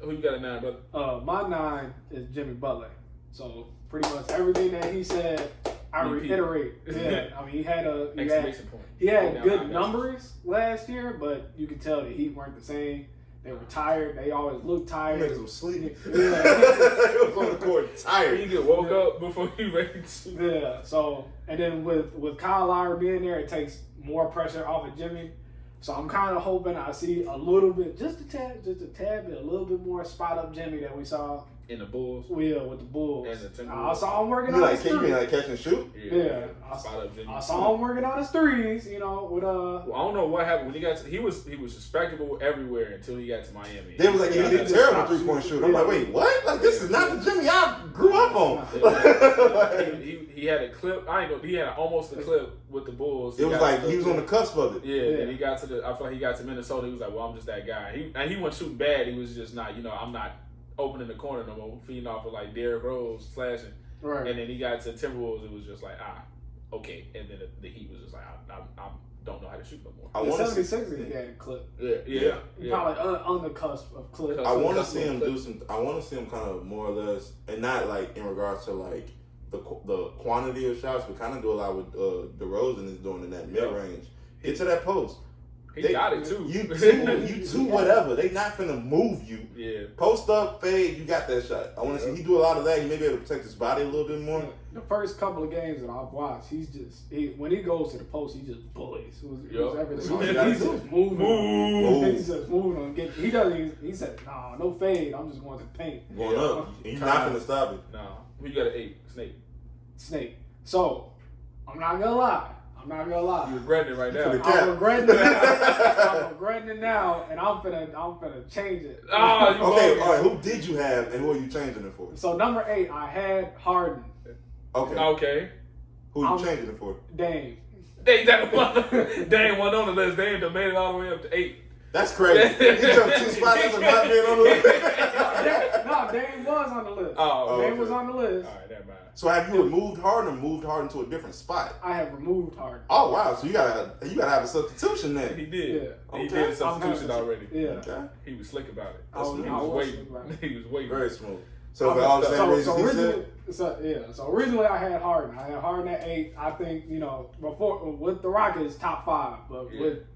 Who you got at 9, brother? My 9 is Jimmy Butler. So pretty much everything that he said, I reiterate. Yeah, I mean he had good numbers last year, but you could tell the Heat weren't the same. They were tired. They always looked tired. Niggas was sleeping. Yeah. They was on the court tired. You get woke up before you ready to. Yeah. So and then with Kyle Lowry being there, it takes more pressure off of Jimmy. So I'm kind of hoping I see a little bit, just a tad bit, a little bit more spot up Jimmy that we saw in the Bulls. Yeah, with the Bulls. And the I saw him working you on like, his threes. You mean like catch and shoot? Yeah. I saw him working on his threes, with Well, I don't know what happened when he got to, he was respectable everywhere until he got to Miami. They was like, he's a terrible 3-point shooter. I'm like, wait, what? Like, this is not the Jimmy I grew up on. He had a clip. He had almost a clip with the Bulls. It was like he was on the cusp of it. Yeah. And he got to I feel like he got to Minnesota. He was like, well, I'm just that guy. He wasn't shooting bad. He was just not. I'm not opening the corner no more, feeding off of like Derrick Rose slashing. Right. And then he got to Timberwolves. It was just like okay. And then the Heat was just like I don't know how to shoot no more. I want 76ers he had a clip. Yeah. Probably on the cusp of clip. I want to see him do some. I want to see him kind of more or less, and not like in regards to like the quantity of shots, but kind of do a lot with DeRozan is doing in that mid range. Get to that post. He got it too. You too, whatever. They not finna move you. Yeah. Post up, fade, you got that shot. I want to see he do a lot of that. He may be able to protect his body a little bit more. The first couple of games that I've watched, when he goes to the post, he just bullies. It was everything. He's just moving. He's just moving on. He doesn't. He said, no fade. I'm just going to the paint. Going up. He's not finna stop it. No. Who you got an 8? Snake. So I'm not gonna lie. You regretting it right now. I'm regretting it now, and I'm finna change it. Oh, okay, all right. Who did you have, and who are you changing it for? So number 8, I had Harden. Okay. Who are you changing it for? Dame. Dame wasn't on the list. Dame done made it all the way up to 8. That's crazy. He jumped 2 spots after not being on the list. No, Dame was on the list. Dame was on the list. All right, never mind. So have you removed Harden or moved Harden to a different spot? I have removed Harden. Oh wow! So you gotta have a substitution then. He did. Yeah. He did a substitution already. Yeah. Okay. He was slick about it. I was waiting. He was waiting. Very smooth. So for all the same reasons he said. So originally I had Harden. I had Harden at 8. I think before with the Rockets top 5, but with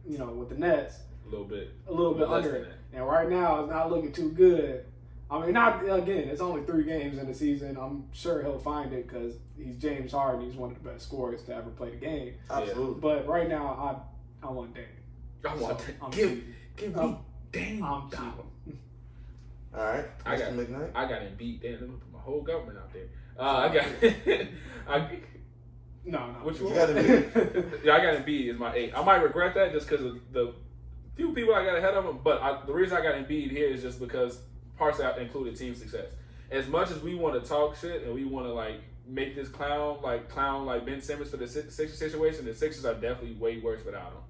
the Nets a little bit under it. And right now it's not looking too good. I mean, it's only 3 games in the season. I'm sure he'll find it because he's James Harden. He's one of the best scorers to ever play the game. Absolutely. But right now I want Dame. Give me Dame. I'm cheating. All right. I got Embiid. Damn, let me put my whole government out there. I got. No. Which one? You got Embiid. Yeah, I got Embiid as my 8. I might regret that just because of the few people I got ahead of him. But the reason I got Embiid here is just because partially I included team success. As much as we want to talk shit and we want to like make this clown like Ben Simmons for the Sixers situation, the Sixers are definitely way worse without him.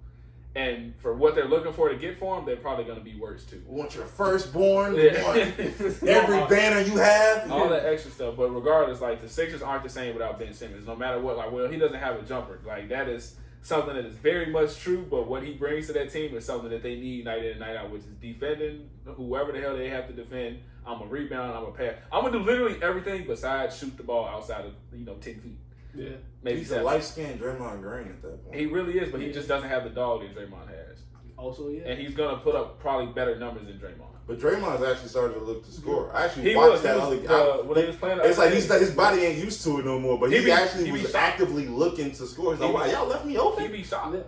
And for what they're looking for to get for him, they're probably going to be worse too. We want your firstborn. We want every banner you have. All that extra stuff. But regardless, like the Sixers aren't the same without Ben Simmons. No matter what, he doesn't have a jumper. Like that is something that is very much true. But what he brings to that team is something that they need night in and night out, which is defending whoever the hell they have to defend. I'm a rebound. I'm a pass. I'm gonna do literally everything besides shoot the ball outside of 10 feet. Yeah, maybe he's a light-skinned Draymond Green at that point. He really is, but he just doesn't have the dog that Draymond has. Also, yeah, and he's gonna put up probably better numbers than Draymond. But Draymond's actually started to look to score. I actually watched that other game. When they was playing, it's like his body ain't used to it no more. But he actually was actively looking to score. He's like, wow, y'all left me open. He be shot. Yeah.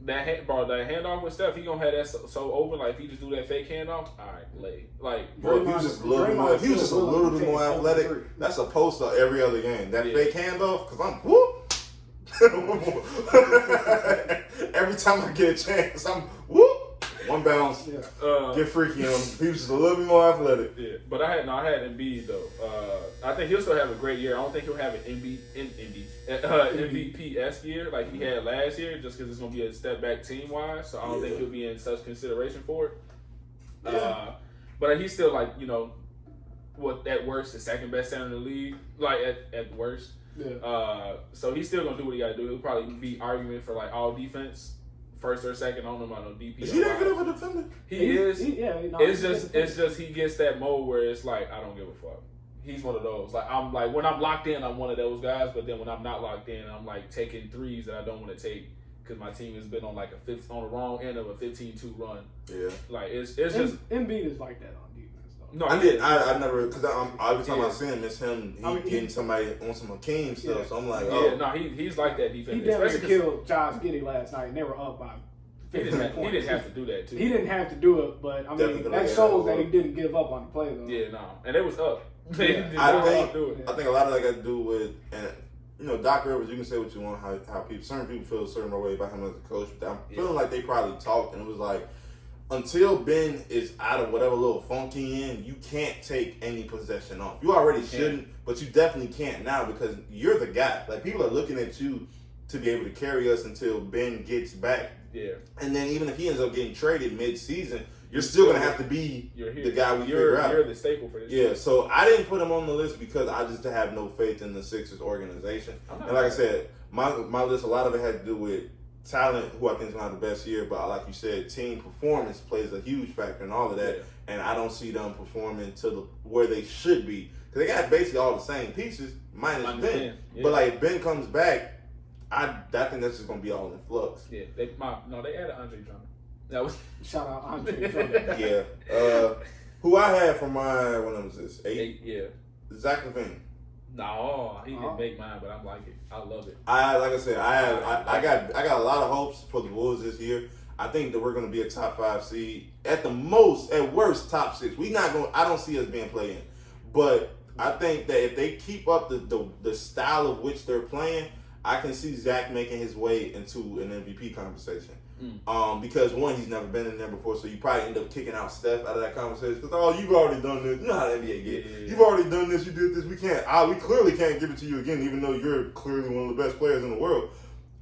That handoff with Steph, he gonna have that so open. Like if he just do that fake handoff, all right, lay. Like, bro, if he was just a little bit more athletic, that's a poster every other game. That fake handoff, because I'm whoop. Every time I get a chance, I'm whoop. One bounce, get freaky on him. He was just a little bit more athletic. Yeah, but I had Embiid though. I think he'll still have a great year. I don't think he'll have an MVP-esque year like he had last year, just because it's gonna be a step back team wise. So I don't think he'll be in such consideration for it. Yeah. But he's still like at worst the second best center in the league, like at worst. Yeah. So he's still gonna do what he gotta do. He'll probably be arguing for like all defense. First or second, I don't know about no DP. Is he that good of a defender? He is. It's just he gets that mode where it's like I don't give a fuck. He's one of those. Like I'm like when I'm locked in, I'm one of those guys. But then when I'm not locked in, I'm like taking threes that I don't want to take because my team has been on like on the wrong end of a 15-2 run. Yeah. Like it's just Embiid is like that on defense though. No, I never because every time I see him, it's him. Getting somebody on some Hakeem stuff. So I'm like, he's like that defense. He definitely killed Josh Giddey last night, and they were up by He didn't have to do that, too. He didn't have to do it, but, I mean, that shows that he didn't give up on the play, though. Yeah, no. And it was up. I think a lot of that got to do with, and Doc Rivers, you can say what you want, how certain people feel a certain way about him as a coach, but I'm feeling like they probably talked, and it was like, until Ben is out of whatever little funk he in, you can't take any possession off. You already shouldn't, but you definitely can't now because you're the guy. Like, people are looking at you to be able to carry us until Ben gets back. Yeah. And then even if he ends up getting traded mid-season, you're still going to have to be the guy we figure out. You're the staple for this. Yeah, so I didn't put him on the list because I just have no faith in the Sixers organization. And like I said, my list, a lot of it had to do with talent, who I think is going to have the best year. But like you said, team performance plays a huge factor in all of that. Yeah. And I don't see them performing to where they should be. Because they got basically all the same pieces, minus Ben. Yeah. But like, if Ben comes back, I think that's just going to be all in flux. Yeah, they added Andre Drummond. That was shout out Andre Drummond. Yeah. Who I had for my, what was this? 8? Yeah. Zach LaVine. No, he didn't make mine, but I like it. I love it. Like I said, I got a lot of hopes for the Wolves this year. I think that we're going to be a top 5 seed. At worst, top 6. I don't see us being playing. But I think that if they keep up the style of which they're playing, I can see Zach making his way into an MVP conversation. Because one, he's never been in there before, so you probably end up kicking out Steph out of that conversation. Because you've already done this. You know how the NBA get. Yeah. You've already done this. You did this. We clearly can't give it to you again, even though you're clearly one of the best players in the world.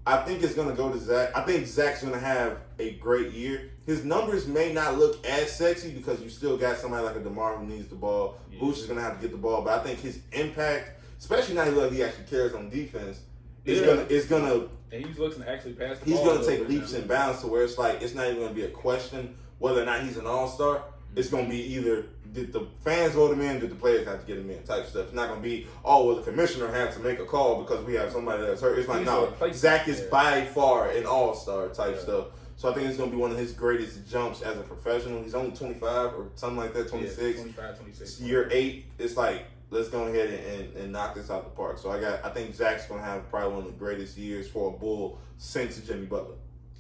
I think it's gonna go to Zach. I think Zach's gonna have a great year. His numbers may not look as sexy because you still got somebody like a DeMar who needs the ball. Yeah. Vooch is gonna have to get the ball, but I think his impact, especially now he actually cares on defense, is gonna. And he's looking to actually pass the ball. He's going to take leaps now. and bounds to where it's like, it's not even going to be a question whether or not he's an all-star. Mm-hmm. It's going to be either, did the fans vote him in, did the players have to get him in type stuff. It's not going to be, the commissioner had to make a call because we have somebody that's hurt. It's like, no, Zach is by far an all-star type stuff. So I think it's going to be one of his greatest jumps as a professional. He's only 25 or something like that, 26. Yeah, 25, 26. Year 8, it's like, let's go ahead and knock this out the park. So I think Zach's gonna have probably one of the greatest years for a Bull since Jimmy Butler.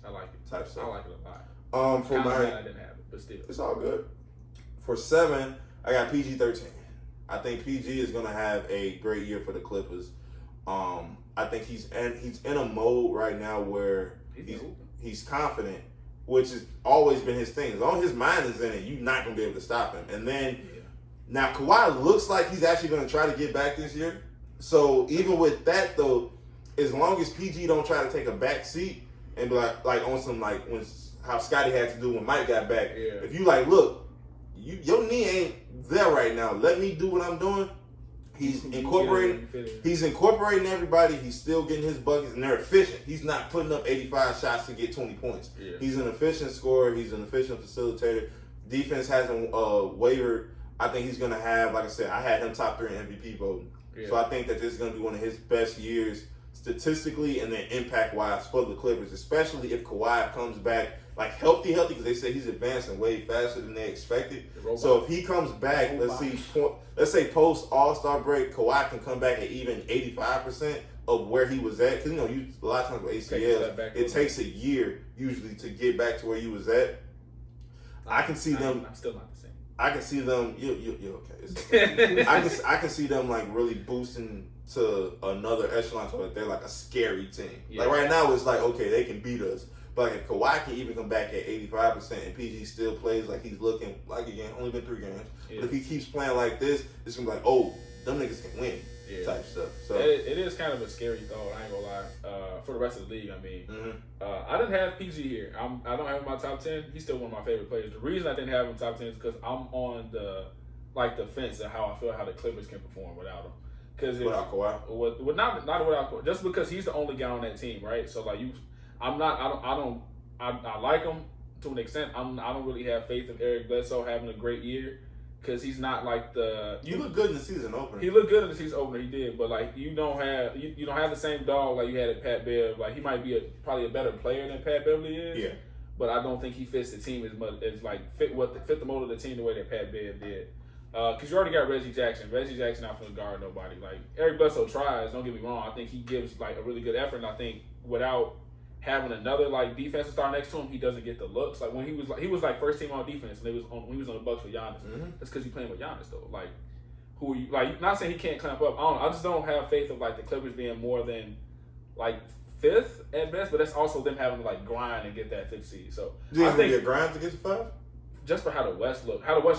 I like it. Type stuff. I like it a lot. For my, I didn't have it, but still, it's all good. For 7, I got PG-13. I think PG is gonna have a great year for the Clippers. I think he's in a mode right now where he's confident, which has always been his thing. As long as his mind is in it, you're not gonna be able to stop him. And then. Now, Kawhi looks like he's actually going to try to get back this year. So, even with that, though, as long as PG don't try to take a back seat and be like on some, like, how Scotty had to do when Mike got back. Yeah. If you, look, your knee ain't there right now. Let me do what I'm doing. He's incorporating everybody. He's still getting his buckets, and they're efficient. He's not putting up 85 shots to get 20 points. Yeah. He's an efficient scorer. He's an efficient facilitator. Defense hasn't wavered. I think he's going to have, like I said, I had him top 3 in MVP voting. Yeah. So I think that this is going to be one of his best years statistically and then impact-wise for the Clippers, especially if Kawhi comes back healthy, because they say he's advancing way faster than they expected. So if he comes back, let's say post All-Star break, Kawhi can come back at even 85% of where he was at. Because, a lot of times with ACLs, it takes a year usually to get back to where you was at. I'm still not the same. I can see them. You're okay. I can see them really boosting to another echelon, so that they're a scary team. Yeah. Right now, it's okay, they can beat us. But if Kawhi can even come back at 85% and PG still plays like he's looking again, only been 3 games. Yeah. But if he keeps playing like this, it's gonna be them niggas can win. Yeah. Type stuff. So it is kind of a scary thought. I ain't gonna lie. For the rest of the league, I mean, I didn't have PG here. I don't have him in my top 10. He's still one of my favorite players. The reason I didn't have him in top 10 is because I'm on the fence of how I feel how the Clippers can perform without him. Because without Kawhi, not without Kawhi, just because he's the only guy on that team, right? So I like him to an extent. I don't really have faith in Eric Bledsoe having a great year. Because he's not You look good in the season opener. He looked good in the season opener. He did, but you don't have the same dog like you had at Pat Bev. He might be probably a better player than Pat Beverly is. Yeah. But I don't think he fits the team as much as fit the mold of the team the way that Pat Bev did. Because you already got Reggie Jackson. Reggie Jackson not going to guard nobody. Eric Bledsoe tries. Don't get me wrong. I think he gives a really good effort. And I think without having another like defensive star next to him, he doesn't get the looks. Like when he was like first team on defense when he was on the Bucks with Giannis. That's because he's playing with Giannis though. Like who are you like? Not saying he can't clamp up. I don't know. I just don't have faith of like the Clippers being more than like 5th at best. But that's also them having to like grind and get that 5th seed. So do you I think a grind to get to 5? just for how the West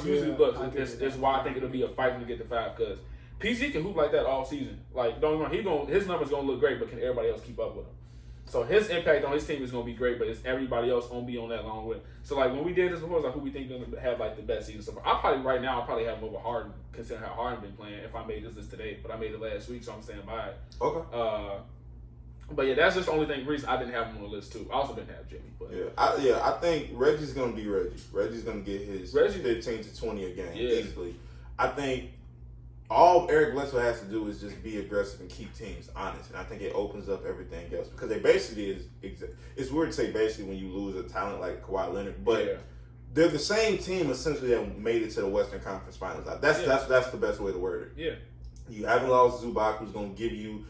usually looks, is why I think it'll be a fight to get to 5 because PG can hoop like that all season. Like don't get me wrong, his numbers gonna look great, but can everybody else keep up with him? So his impact on his team is gonna be great, but it's everybody else gonna be on that long with. So like when we did this before, it's like who we think gonna have like the best season so far. I'll probably have him over Harden, considering how Harden been playing. If I made this list today, but I made it last week, so I'm staying by it. Okay. But yeah, that's just the only reason I didn't have him on the list too. I also didn't have Jimmy. But I think Reggie's gonna be Reggie. Reggie's gonna get his 15 to 20 a game easily. I think all Eric Bledsoe has to do is just be aggressive and keep teams honest, and I think it opens up everything else because they basically it's weird to say basically when you lose a talent like Kawhi Leonard, but they're the same team essentially that made it to the Western Conference Finals. That's the best way to word it. Yeah, you haven't lost Zubac, who's gonna give you.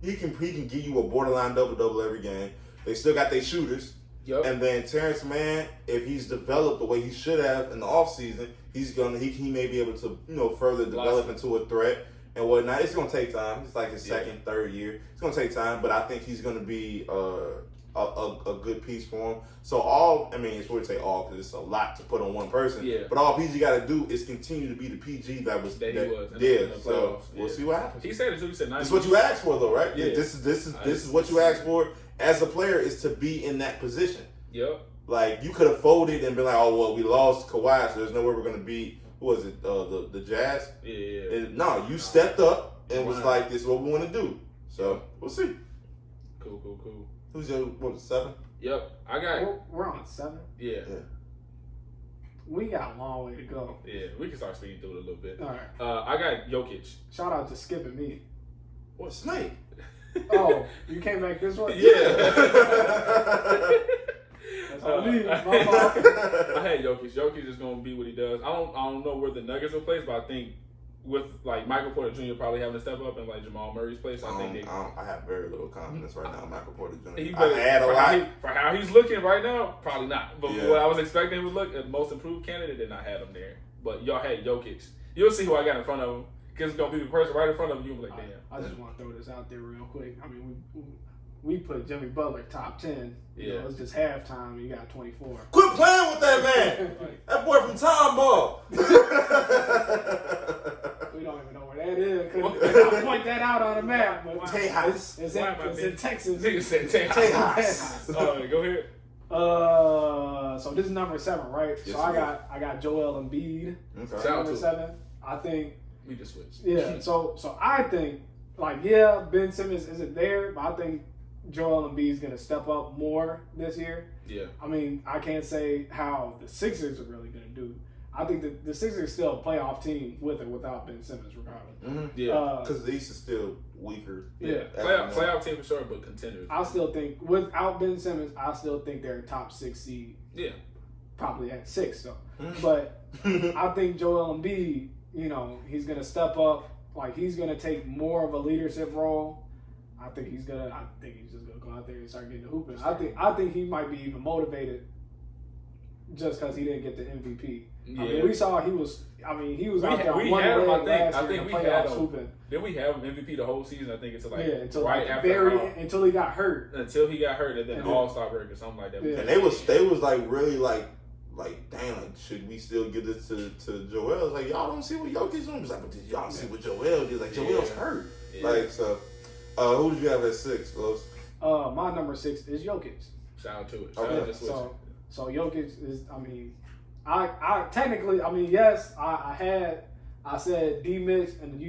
He can give you a borderline double every game. They still got their shooters. Yep. And then Terrence Mann, if he's developed the way he should have in the offseason, he may be able to further develop into a threat and whatnot. It's gonna take time. It's like his second, third year. It's gonna take time, but I think he's gonna be a good piece for him. So it's weird to say all because it's a lot to put on one person. Yeah. But all PG got to do is continue to be the PG that he was. So we'll see what happens. He said it too. He said, "This is what you asked for, though, right? Yeah. This is what you asked for as a player is to be in that position. Yep. Like you could have folded and been like, oh well, we lost Kawhi, so there's no way we're gonna beat. Who was it? The Jazz. Yeah. And no, you stepped up and was like, this is what we want to do. So we'll see. Cool. Who's your 7? Yep, I got. We're on 7. Yeah. We got a long way to go. Yeah, we can start speeding through it a little bit. All right. I got Jokic. Shout out to Skip and me. What Snake? Oh, you came back this way? Yeah. That's all me. My fault. I had Jokic. Jokic is gonna be what he does. I don't know where the Nuggets will place, but I think with like Michael Porter Jr. probably having to step up and like Jamal Murray's place, I have very little confidence right now in Michael Porter Jr. For how he's looking right now, probably not. But what I was expecting him to look at most improved candidate, did not have him there. But y'all had Jokic. You'll see who I got in front of him. Because it's gonna be the person right in front of you. Like, damn. I just want to throw this out there real quick. I mean, we put Jimmy Butler top 10. You know, it's just halftime. And you got 24. Quit playing with that man. That boy from Time Ball. We don't even know where that is. I point that out on the map. But Tejas. It's in Texas. Nigga said Tejas. Go ahead. So this is number 7, right? Yes, so I got Joel Embiid. Okay. Number 7. I think. We just switched. Yeah. So I think Ben Simmons isn't there, but I think Joel Embiid is going to step up more this year. Yeah. I mean, I can't say how the Sixers are really going to do. I think the Sixers are still a playoff team with or without Ben Simmons, regardless. Mm-hmm. Yeah. Because the East is still weaker. Yeah. Playoff team for sure, but contenders. I still think, without Ben Simmons, I still think they're a top 6 seed. Yeah. Probably at 6, though. Mm-hmm. But I think Joel Embiid, he's going to step up. Like, he's going to take more of a leadership role. I think he's just gonna go out there and start getting the hooping. I think he might be even motivated just because he didn't get the MVP. Yeah. I mean, we saw he was out there on one had him, leg last I year think in we the had playoffs him. hooping. Then we have him MVP the whole season. I think until until after until he got hurt. Until he got hurt, and then All-Star break or something like that. Yeah. And they was like really like damn, like, should we still give this to Joel? It's like, y'all don't see what Jokic's doing. It's like, but did y'all see what Joel did? Like, Joel's hurt. Yeah. Like, so, who did you have at 6, Los? My number 6 is Jokic. Shout out to it. Okay. So Jokic is, I technically, yes, I said D-Mix and the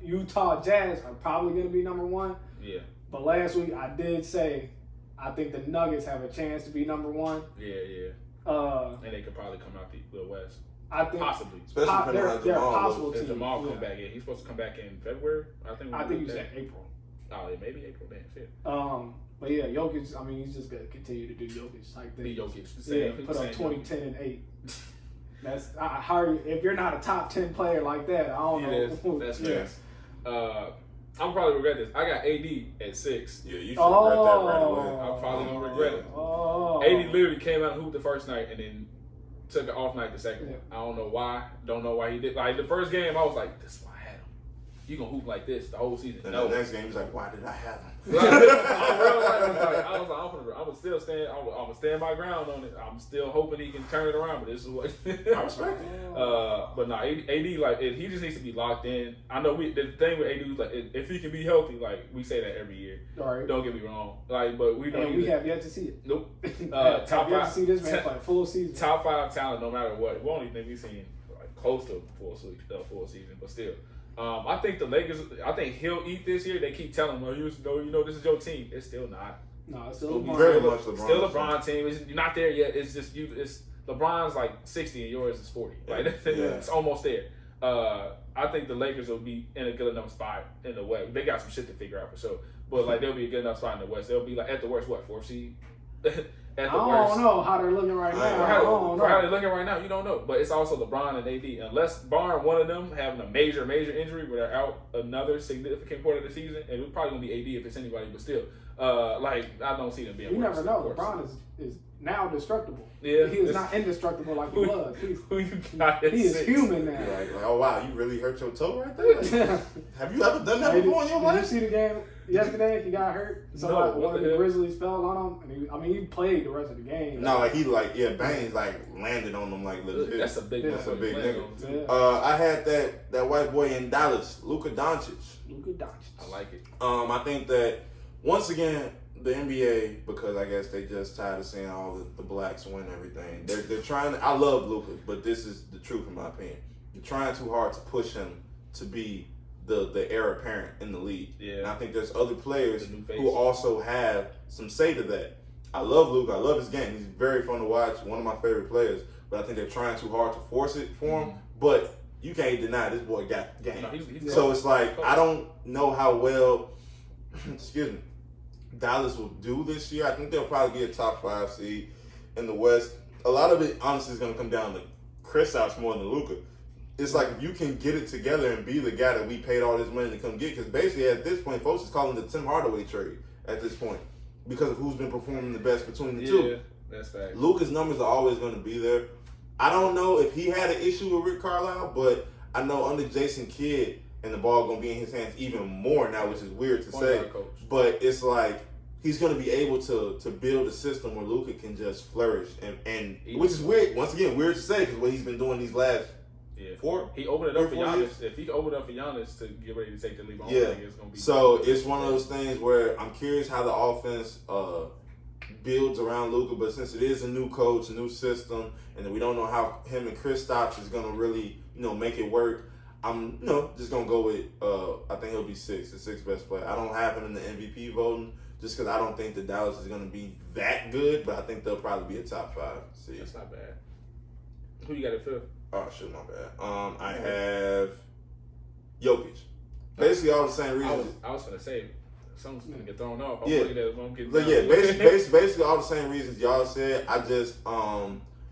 Utah Jazz are probably going to be number 1. Yeah. But last week I did say I think the Nuggets have a chance to be number 1. Yeah. And they could probably come out the West. I think possibly, especially they're possible if team. Jamal come back. Yeah, he's supposed to come back in February. I think you said April. Oh, yeah, maybe April. Damn shit. But yeah, Jokic. He's just gonna continue to do Jokic type things. Be Jokic. Put up 20, 10, and 8. That's how if you're not a top 10 player like that, I don't know. That's fair. I'm probably regret this. I got AD at 6. Yeah, you should regret that right away. I'm probably gonna regret it. Oh. AD literally came out and hooped the first night and then took an off night the second. Yeah. I don't know why. Don't know why he did. Like the first game, I was like, "This is why I had him. You gonna hoop like this the whole season?" And no. the next game, he's like, "Why did I have him?" I was like, I'm gonna stand my ground on it. I'm still hoping he can turn it around, but this is what I respect it. But no, AD like he just needs to be locked in. I know the thing with AD was like if he can be healthy, like we say that every year. All right. Don't get me wrong, like but we know we have yet to see it. Nope. Top 5 to see this man play full season. Top 5 talent, no matter what. We only think we've seen like close to full season, but still. I think the Lakers. I think he'll eat this year. They keep telling him, "Well, you know, this is your team." It's still not. No, it's still very much LeBron. Still LeBron team. You're not there yet. It's just you. It's LeBron's like 60 and yours is 40. Like it's almost there. I think the Lakers will be in a good enough spot in the West. They got some shit to figure out for sure, but like they'll be a good enough spot in the West. They'll be like at the worst, 4th seed. I don't know how they're looking right now. For how they're looking right now, you don't know. But it's also LeBron and AD. Unless barring one of them having a major injury where they're out another significant part of the season, and it's probably gonna be AD if it's anybody, but still, like I don't see them being. You never know. LeBron is now destructible. Yeah, he is not indestructible like he was. Who you got he is human now. Like, oh wow, you really hurt your toe right there. Like, have you ever done that before in your life? Did you see the game yesterday? He got hurt. One of the Grizzlies fell on him, and he played the rest of the game. No, Baines landed on him like legit. That's a big nigga. Yeah. I had that white boy in Dallas, Luka Doncic. I like it. I think that once again the NBA, because I guess they just tired of seeing all the blacks win everything. They're trying to, I love Luka, but this is the truth in my opinion. They're trying too hard to push him to be the heir apparent in the league. Yeah. And I think there's other players who also have some say to that. I love Luka. I love his game. He's very fun to watch. One of my favorite players. But I think they're trying too hard to force it for him. But you can't deny this boy got game. No, he's so it's like I don't know how well excuse me, Dallas will do this year. I think they'll probably be a top 5 seed in the West. A lot of it, honestly, is going to come down to Kristaps more than Luka. It's like if you can get it together and be the guy that we paid all this money to come get, because basically at this point, folks is calling the Tim Hardaway trade at this point because of who's been performing the best between the two. Yeah, that's fact. Luka's numbers are always going to be there. I don't know if he had an issue with Rick Carlisle, but I know under Jason Kidd, and the ball going to be in his hands even more now, which is weird to say. But it's like he's going to be able to build a system where Luka can just flourish, and which is weird. Once again, weird to say because what he's been doing these last 4. He opened it up for Giannis. If he opened it up for Giannis to get ready to take the lead, I think it's going to be. So it's one of those things where I'm curious how the offense builds around Luka, but since it is a new coach, a new system, and we don't know how him and Kristaps is going to really make it work. I'm just gonna go with I think he'll be the 6th best player. I don't have him in the MVP voting just because I don't think that Dallas is gonna be that good, but I think they'll probably be a top 5 seed. That's not bad. Who you got at 5th? Oh shit, my bad. I have Jokic. Basically all the same reasons. I was gonna say someone's gonna get thrown off. I'm looking at basically all the same reasons y'all said. I just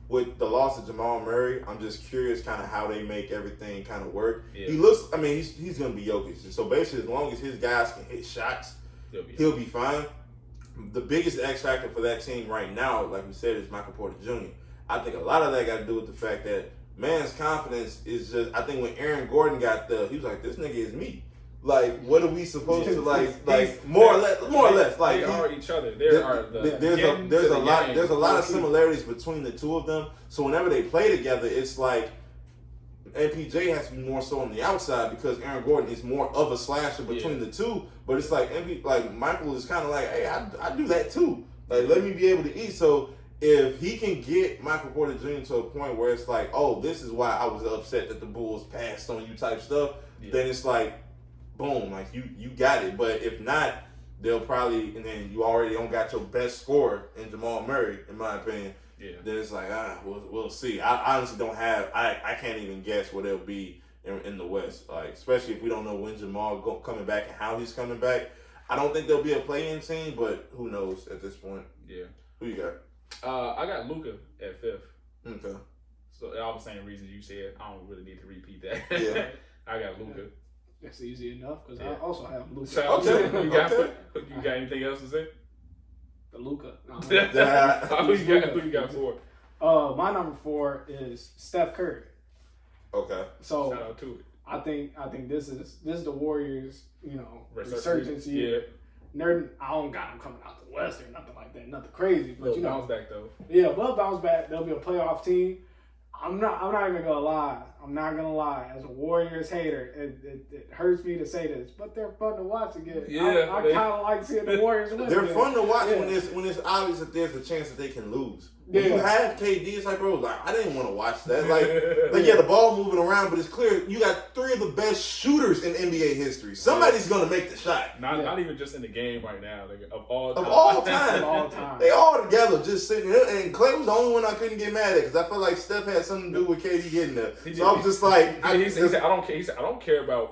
with the loss of Jamal Murray, I'm just curious kind of how they make everything kind of work. Yeah. He looks, he's going to be Jokic. And so basically, as long as his guys can hit shots, he'll be fine. The biggest X factor for that team right now, like we said, is Michael Porter Jr. I think a lot of that got to do with the fact that man's confidence is just, I think when Aaron Gordon got he was like, this nigga is me. Like, what are we supposed to like? More or less. Like they are each other. There's a lot of similarities between the two of them. So whenever they play together, it's like MPJ has to be more so on the outside because Aaron Gordon is more of a slasher between the two. But it's like Michael is kind of like, hey, I do that too. Like, let me be able to eat. So if he can get Michael Porter Jr. to a point where it's like, oh, this is why I was upset that the Bulls passed on you type stuff, then it's like, boom, like you got it. But if not, they'll probably, and then you already don't got your best scorer in Jamal Murray, in my opinion. Yeah. Then it's like, we'll see. I honestly don't have, I can't even guess what it'll be in the West. Like, especially if we don't know when Jamal coming back and how he's coming back. I don't think there'll be a play-in team, but who knows at this point. Yeah. Who you got? I got Luka at 5th. Okay. So all the same reasons you said. I don't really need to repeat that. Yeah. I got Luka. That's easy enough because I also have Luka. Shout out to you. You got anything else to say? The Luka. Who you got for? My number 4 is Steph Curry. Okay. So shout out to it. I think this is the Warriors, resurgence year. Yeah. I don't got them coming out the West or nothing like that, nothing crazy. But bounce back though. Yeah, they'll bounce back. They'll be a playoff team. I'm not even gonna lie. I'm not gonna lie. As a Warriors hater, it hurts me to say this, but they're fun to watch again. Yeah, I kind of like seeing the Warriors win. They're again. fun to watch when it's obvious that there's a chance that they can lose. When you have KD, it's like, bro, I didn't want to watch that. Like the ball moving around, but it's clear you got 3 of the best shooters in NBA history. Somebody's gonna make the shot. Not even just in the game right now, like, of all time. Of all time. They all together just sitting there. And Clay was the only one I couldn't get mad at because I felt like Steph had something to do with KD getting there. So I was just like, he said, I don't care. He said, I don't care about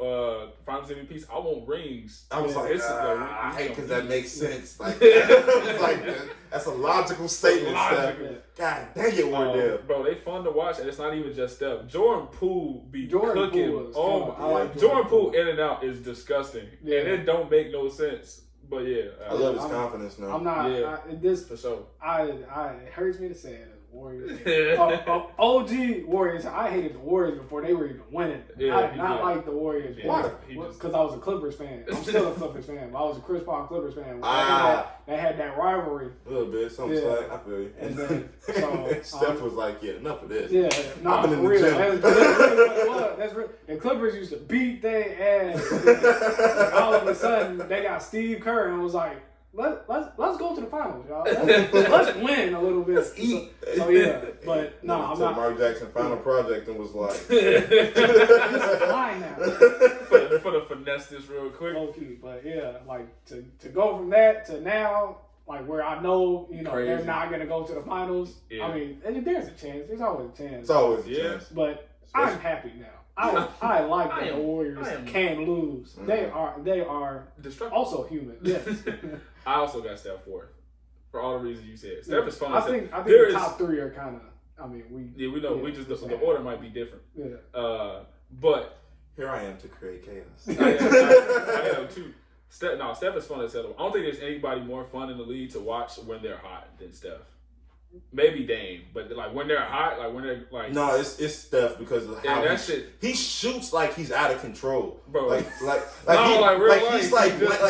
Finals MVPs. I want rings. I was like, I hate because that makes sense. Like, that's a logical statement, Steph. God dang it, Wardell. Bro, they fun to watch, and it's not even just Steph. Jordan Poole be cooking. Jordan Poole in and out is disgusting, and it don't make no sense. But yeah, I love his confidence now. I'm not. Yeah, this for sure. It hurts me to say it. Warriors. OG Warriors. I hated the Warriors before they were even winning. Yeah, I did not like the Warriors. Why? Because I was a Clippers fan. I'm still a Clippers fan, but I was a Chris Paul Clippers fan. They had that rivalry. A little bit, something slight. I feel you. And then, Steph was like, enough of this. Yeah, I've been in the real. gym. That's real. The Clippers used to beat their ass. And all of a sudden, they got Steve Kerr and was like, Let's go to the finals, y'all. Let's win a little bit. Let's eat. So yeah, but I'm not. Mark Jackson final project and was like, fine now. For the finesse this real quick. Low key, but yeah, like to go from that to now, like where I know they're not gonna go to the finals. Yeah. I mean, there's a chance. There's always a chance. It's always a chance. But I'm happy now. I like that the Warriors can lose. Mm-hmm. They are also human. Yes. I also got Steph for all the reasons you said. Steph is fun. I think the top 3 are kind of. I mean, we know. We just the order might be different. Yeah. But here I am to create chaos. I am too. Steph is fun as hell. I don't think there's anybody more fun in the league to watch when they're hot than Steph. Maybe Dame, but like when they're hot, like when they're like no, it's Steph because of how he shoots like he's out of control, bro. Like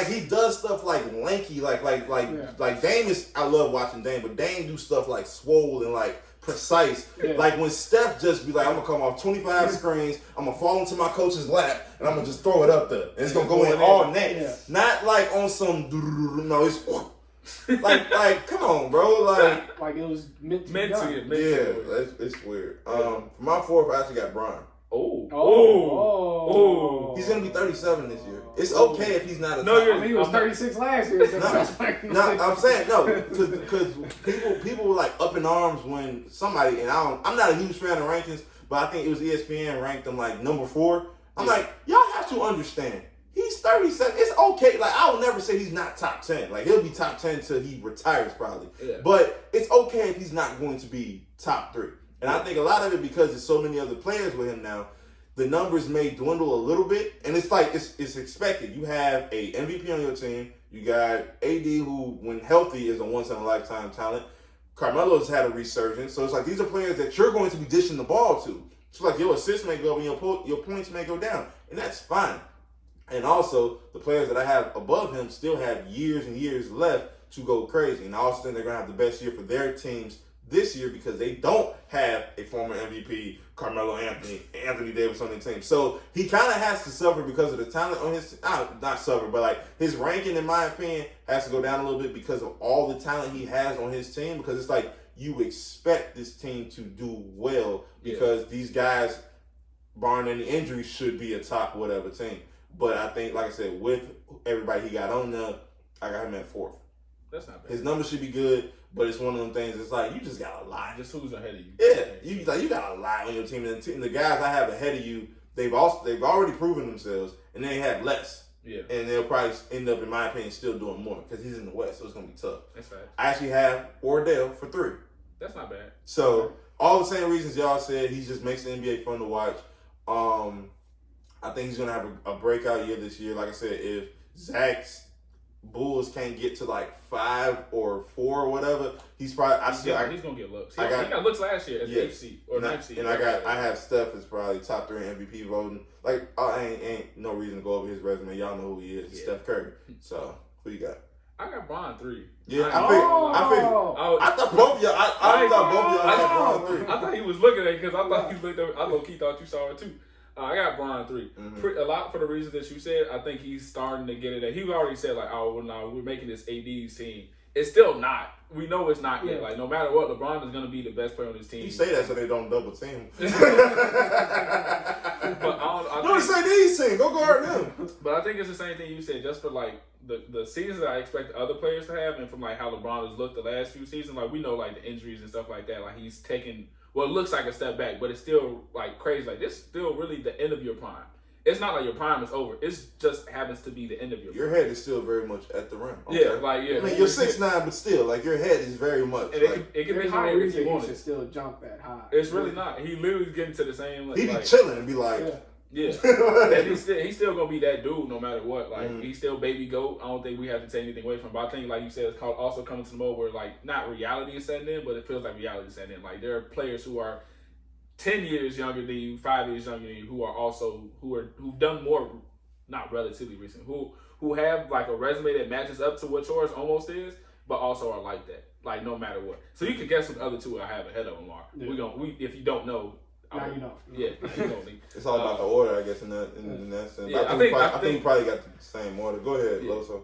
he does stuff like lanky, like Dame is. I love watching Dame, but Dame do stuff like swole and like precise. Yeah. Like when Steph just be like, I'm gonna come off 25 screens, I'm gonna fall into my coach's lap, and I'm gonna just throw it up there, and it's gonna go in all net. Yeah. Not like on some it's. like, come on, bro. Like it was meant to be. It's weird. For my 4th, I actually got Bron. He's gonna be 37 this year. It's okay if he's not a he was 36 last year. I'm saying because people were like up in arms when somebody, and I'm not a huge fan of rankings, but I think it was ESPN ranked him like number 4. I'm like, y'all have to understand. He's 37. It's okay. Like, I will never say he's not top 10. Like, he'll be top 10 till he retires probably. Yeah. But it's okay if he's not going to be top 3. And I think a lot of it because there's so many other players with him now, the numbers may dwindle a little bit. And it's like, it's expected. You have a MVP on your team. You got AD who, when healthy, is a once-in-a-lifetime talent. Carmelo's had a resurgence. So it's like, these are players that you're going to be dishing the ball to. It's like your assists may go up and your points may go down. And that's fine. And also, the players that I have above him still have years and years left to go crazy. And I also think they're going to have the best year for their teams this year because they don't have a former MVP, Carmelo Anthony Davis on their team. So he kind of has to suffer because of the talent on his not suffer, but like his ranking, in my opinion, has to go down a little bit because of all the talent he has on his team. Because it's like you expect this team to do well because these guys, barring any injuries, should be a top whatever team. But I think, like I said, with everybody he got on there, I got him at 4th. That's not bad. His numbers should be good, but it's one of them things. It's like you just got a lot. Just who's ahead of you? Yeah, you got a lot on your team, and the guys I have ahead of you, they've already proven themselves, and they have less. Yeah, and they'll probably end up, in my opinion, still doing more because he's in the West, so it's gonna be tough. That's right. I actually have Wardell for 3. That's not bad. So all the same reasons y'all said, he just makes the NBA fun to watch. I think he's gonna have a breakout year this year. Like I said, if Zach's Bulls can't get to like 5 or 4 or whatever, he's probably. He's gonna get looks. He got looks last year at the 8th seed or 9th seed. And I have Steph as probably top 3 MVP voting. Like, ain't no reason to go over his resume. Y'all know who he is. Yeah. Steph Curry. So who you got? I got Bron 3. Yeah, I thought both of y'all. I thought both of y'all had Bron 3. I thought he was looking at it because I thought he looked up. I low-key thought you saw it too. I got Bron 3. Mm-hmm. A lot for the reasons that you said. I think he's starting to get it. He already said like, oh, well, no, we're making this AD's team. It's still not. We know it's not yet. Like no matter what, LeBron is going to be the best player on this team. You say that so they don't double team. But No, say these team. Go guard them. But I think it's the same thing you said. Just for like the seasons that I expect other players to have, and from like how LeBron has looked the last few seasons, like we know like the injuries and stuff like that. Like he's taken. Well, it looks like a step back, but it's still like crazy. Like this is still really the end of your prime. It's not like your prime is over. It just happens to be the end of your prime. Your head is still very much at the rim. Okay? Yeah, like I mean, you're 6'9", but still, like your head is very much. And like, it can be higher if you want it. it. Still jump that high. It's really not. He literally getting to the same. Like, he be chilling and be like, yeah. And he's still gonna be that dude no matter what. Like he's still baby GOAT. I don't think we have to take anything away from him. But I think, like you said, it's called also coming to the mode where like not reality is setting in, but it feels like reality is setting in. Like there are players who are 10 years younger than you, 5 years younger than you, who've done more, not relatively recent, who have like a resume that matches up to what yours almost is, but also are like that, like no matter what. So you can guess what the other two I have ahead of them are. Yeah. If you don't know, now you know. Yeah, you know. It's all about the order, I guess, in that sense. Yeah, I think you probably got the same order. Go ahead, Loso.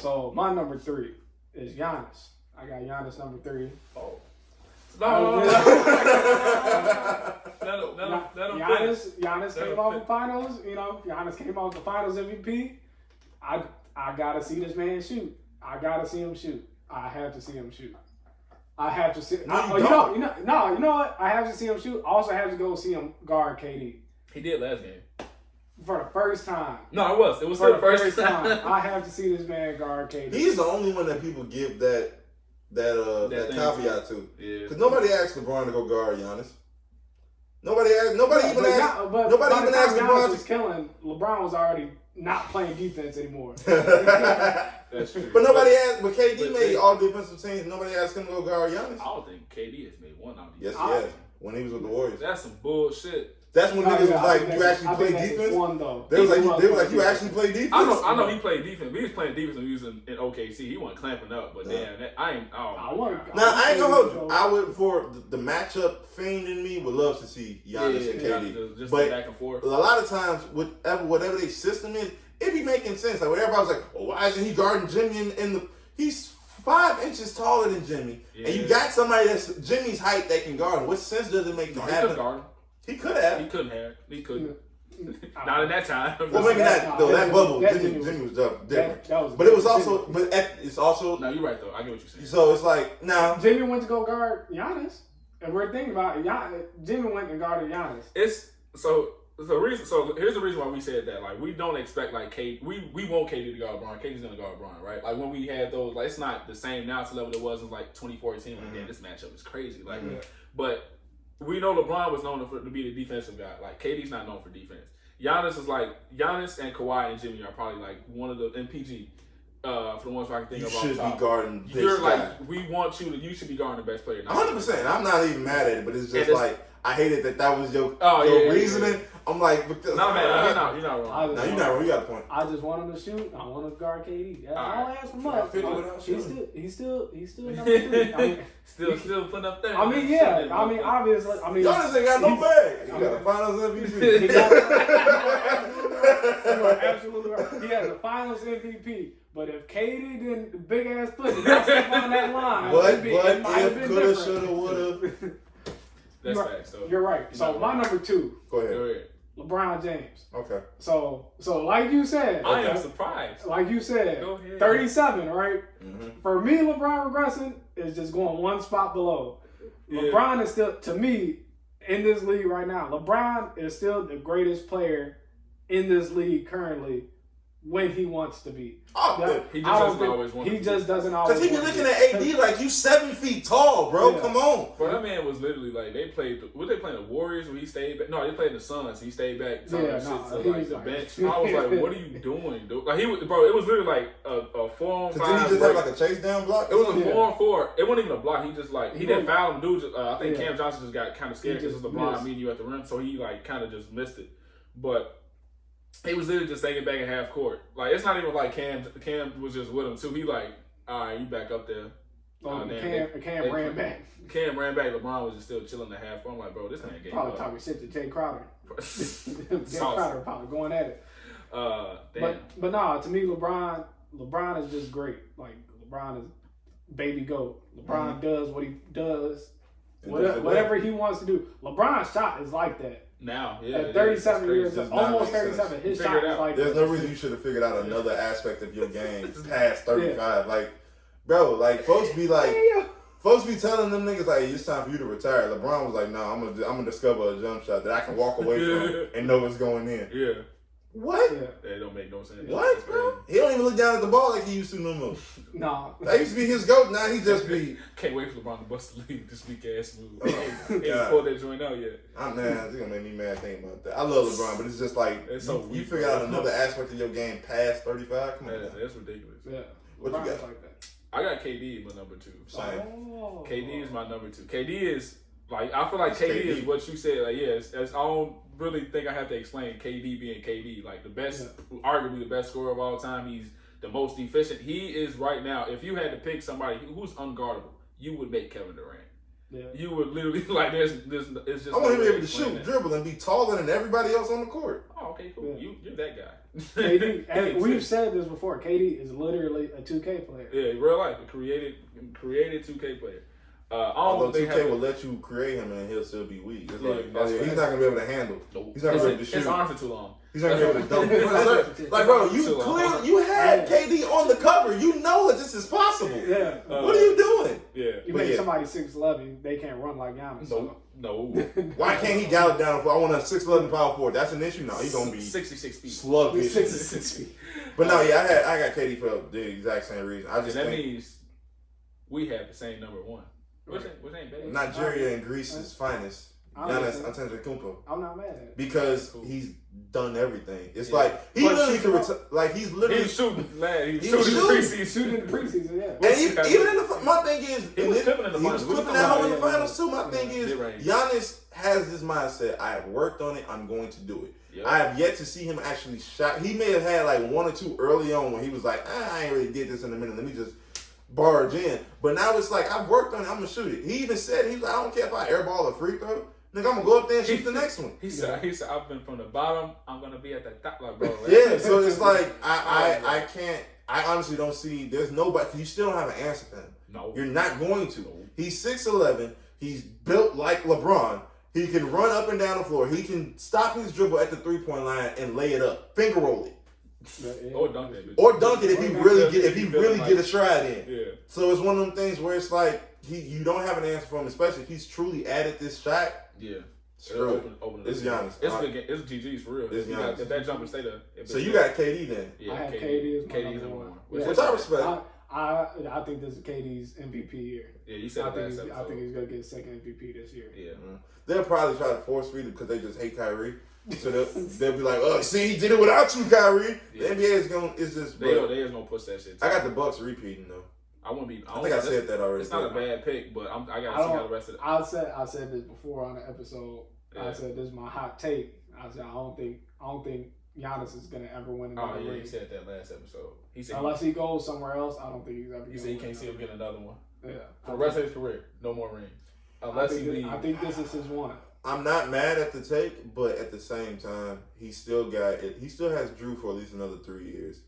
So my number 3 is Giannis. I got Giannis number 3. Oh. Giannis came off the finals. You know, Giannis came off the finals MVP. I gotta see this man shoot. I gotta see him shoot. I have to see him shoot. I have to see. You know what? I have to see him shoot. I also have to go see him guard KD. He did last game for the first time. No, it was still the first time. I have to see this man guard KD. He's the only one that people give that caveat to. Yeah. Because nobody asked LeBron to go guard Giannis. Nobody even asked LeBron was killing. LeBron was already not playing defense anymore. That's true. But nobody asked. But KD made all defensive teams. Nobody asked him to go guard Giannis. I don't think KD has made one out of Yes, he has. When he was with the Warriors. That's some bullshit. That's when niggas was like, you actually play defense? One, though. They was like, you actually play defense? I know he played defense. He was playing defense when he was in OKC. He wasn't clamping up, but I ain't gonna hold you. I would, for the matchup fiend in me, would love to see Giannis and KD. Just but back and forth. A lot of times, whatever their system is, it be making sense. Like, when everybody's like, well, why isn't he guarding Jimmy he's 5 inches taller than Jimmy. Yeah. And you got somebody that's Jimmy's height that can guard him. What sense does it make to have him? He could have. He couldn't have. He couldn't. Not in that time. Well, maybe not. That bubble. Jimmy was different. But it was also. It's also. No, you're right though. I get what you're saying. So it's like now. Jimmy went to go guard Giannis, and we're thinking about it. Jimmy went and guarded Giannis. So here's the reason why we said that. Like we don't expect like we want KD to guard LeBron. KD's gonna guard LeBron, right? Like when we had those, like it's not the same now to the level it was in like 2014. Like, damn, this matchup is crazy. Like, but. We know LeBron was known to be the defensive guy. Like, KD's not known for defense. Giannis and Kawhi and Jimmy are probably like one of the MPG for the ones who I can think of. You should be guarding this You're guy. like, we want you should be guarding the best player. 100%. I'm not even mad at it, but it's just like, I hated that was your reasoning. Yeah. I'm like, because not mad. You're not wrong. No, you're not wrong. You got a point. I just want him to shoot. I want to guard KD. I don't ask for much. He's still number 3. I mean, still putting up there. I mean, yeah. I mean, obviously. I mean, Giannis ain't got no bag. He got a Finals MVP. You are absolutely right. He has a Finals MVP. But if KD didn't big ass pussy, that's on that line. But if coulda, shoulda, woulda. That's facts, though. You're right. So my number 2. Go ahead. LeBron James. Okay. So like you said. I am surprised. Like you said. Go ahead. 37, right? Mm-hmm. For me, LeBron regressing is just going one spot below. Yeah. LeBron is still, to me, in this league right now, LeBron is still the greatest player in this league currently when he wants to be. Oh, he just doesn't always want to. He just doesn't always. Because he be looking at AD like you 7 feet tall, bro. Yeah. Come on. Bro, that man was literally like they played. Were they playing the Warriors when he stayed back? No, they played the Suns. He stayed back. To the bench. I was like, "What are you doing, dude?" Like he was, bro. It was literally like a 4-on-5. Did he just have like a chase down block? It was a 4-on-4. It wasn't even a block. He just like he didn't foul him, dude. I think Yeah. Cam Johnson just got kind of scared because it was LeBron meeting you at the rim, so he like kind of just missed it. But he was literally just taking back at half court. Like it's not even like Cam was just with him too. He like, all right, you back up there. Cam ran back. Cam ran back. LeBron was just still chilling at half court. I'm like, bro, this man game. Probably talking shit to Jay Crowder. Jay Crowder probably going at it. But nah, to me, LeBron is just great. Like LeBron is baby goat. LeBron does what he does. Whatever he wants to do. LeBron's shot is like that. Now, yeah. At 37 years, almost 37, his shot is like There's no reason you should have figured out another aspect of your game past 35. Yeah. Like, bro, like folks be telling them niggas like it's time for you to retire. LeBron was like, no, I'm gonna discover a jump shot that I can walk away from and know it's going in. Yeah. What? Yeah. That don't make no sense. What, bro? He don't even look down at the ball like he used to no more. No. That used to be his goat. Now he just be. Can't wait for LeBron to bust the league this week ass move. Oh, he ain't pulled that joint out yet. I'm mad. It's gonna make me mad thinking about that. I love LeBron, but it's just like you figure out another aspect of your game past 35. Come on, that's ridiculous. Yeah. What you got? Like that. I got KD my number 2. Same. Oh. KD is my number 2. KD is like I feel like KD is what you said. Like I don't really think I have to explain KD being KD. Like the best, arguably the best scorer of all time. He's the most efficient. He is right now. If you had to pick somebody who's unguardable, you would make Kevin Durant. Yeah. You would literally like it's just. I want him to be able to shoot, dribble, and be taller than everybody else on the court. Oh, okay, cool. Yeah. You're that guy. KD, we've said this before. KD is literally a 2K player. Yeah, real life, a created 2K player. Although 2K will let you create him and he'll still be weak. It's like, he's not gonna be able to handle. Nope. He's not gonna be able to shoot. His arms are too long. He's not gonna be able to dunk. Like, bro, you had KD on the cover. You know that this is possible. Yeah. What are you doing? Yeah. You make somebody 6'11", they can't run like Giannis. No. Why can't he gallop down? I want a 6'11" power forward. That's an issue now. He's gonna be 66 feet. Sluggish. 66 feet. But no, yeah, I got KD for the exact same reason. I just that means we have the same number 1. Which ain't bad. Nigeria and Greece's finest. Giannis Antetokounmpo. I'm not mad at it. Because he's done everything. It's like he literally could he's literally he was shooting in the preseason. Yeah. And even in the my thing is he was clipping in the finals. He was clipping that home in the finals too. My thing is Giannis has this mindset. I have worked on it. I'm going to do it. Yep. I have yet to see him actually shot. He may have had like 1 or 2 early on when he was like, I ain't really did this in a minute. Let me just barge in. But now it's like, I've worked on it. I'm going to shoot it. He even said, he was like, I don't care if I airball a free throw. Nigga, I'm going to go up there and shoot the next one. He said, I've been from the bottom. I'm going to be at the top. Like, bro. Yeah, so it's like, I can't, I honestly don't see, there's nobody, you still don't have an answer for him. No. You're not going to. No. He's 6'11". He's built like LeBron. He can run up and down the floor. He can stop his dribble at the 3-point line and lay it up. Finger roll it. Yeah. Or dunk it. Or dunk it if he really get a stride in. Yeah. So it's one of them things where it's like you don't have an answer for him, especially if he's truly added this shot. Yeah. Open it's Giannis. It's good game. It's GG's for real. It's Giannis. If that jumper stay there. So you got KD then? Yeah, I have KD as my number number 1. Which I respect. I think this is KD's MVP year. Yeah, you said I think he's gonna get a second MVP this year. Yeah. They'll probably try to force feed him because they just hate Kyrie. So they'll be like, oh, see, he did it without you, Kyrie. Yeah. The NBA is just. They is gonna push that shit. I got the Bucks repeating though. I wouldn't be. I think I said that already. It's not a bad pick, but I gotta see how the rest of it. I said this before on the episode. Yeah. I said this is my hot take. I said I don't think Giannis is gonna ever win another ring. He said that last episode. He said unless he goes somewhere else, I don't think he's ever. He said he can't see him get another one. Yeah. For the rest of his career, no more rings. Unless he leaves. I think this is his one. I'm not mad at the take, but at the same time, he still has Drew for at least another 3 years.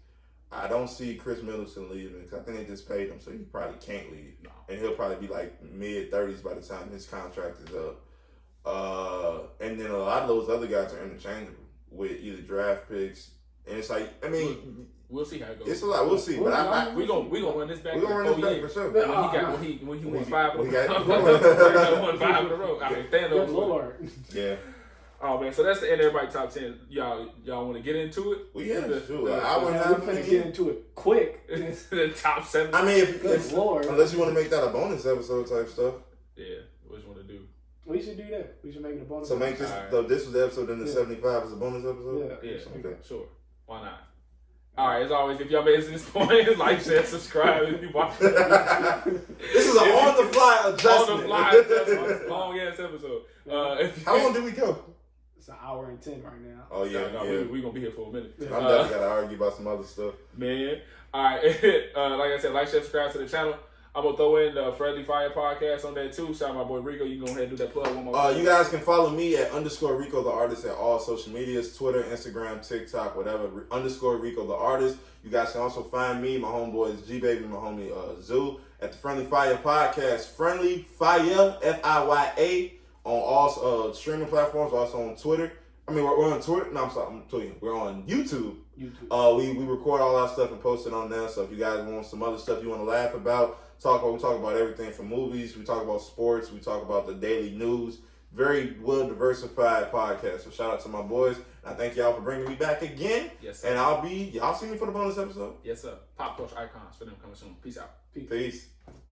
I don't see Chris Middleton leaving because I think they just paid him, so he probably can't leave. No. And he'll probably be like mid-30s by the time his contract is up. And then a lot of those other guys are interchangeable with either draft picks. And it's like, I mean, we'll see how it goes. It's a lot. We'll see. But we gonna run this back. We gonna run this back for sure. When he won 5 in a row. Won 5 in a row. I mean, stand up. Lord. Yeah. Oh man, so that's the end of everybody's top 10. Y'all want to get into it? Well, yeah, sure. We're finna get into it quick. The top 7. I mean, if Lord. unless you want to make that a bonus episode type stuff. Yeah, what you want to do? We should do that. We should make it a bonus. So make this this was the episode, then the 75 is a bonus episode. Yeah. Okay. Sure. Why not? All right, as always, if y'all made it to this point, like, share, subscribe if you watch it. This is an on-the-fly adjustment. On-the-fly adjustment. Long-ass episode. How long did we go? It's an hour and 10 right now. Oh, yeah. We're going to be here for a minute. I'm definitely got to argue about some other stuff. Man. All right. Like I said, like, share, subscribe to the channel. I'm going to throw in the Friendly Fiya podcast on that too. Shout out my boy Rico. You can go ahead and do that plug one more time. You guys can follow me at _Rico the Artist at all social medias, Twitter, Instagram, TikTok, whatever, _Rico the Artist. You guys can also find me, my homeboys G-Baby, my homie Zoo, at the Friendly Fiya podcast, Friendly Fiya, Fiya, on all streaming platforms, also on Twitter. I mean, we're on Twitter. No, I'm sorry, I'm tweeting. We're on YouTube. We record all our stuff and post it on there. So if you guys want some other stuff you want to laugh about, we talk about everything from movies. We talk about sports. We talk about the daily news. Very well diversified podcast. So shout out to my boys. And I thank y'all for bringing me back again. Yes, sir. And y'all see me for the bonus episode. Yes, sir. Pop culture icons for them coming soon. Peace out. Peace.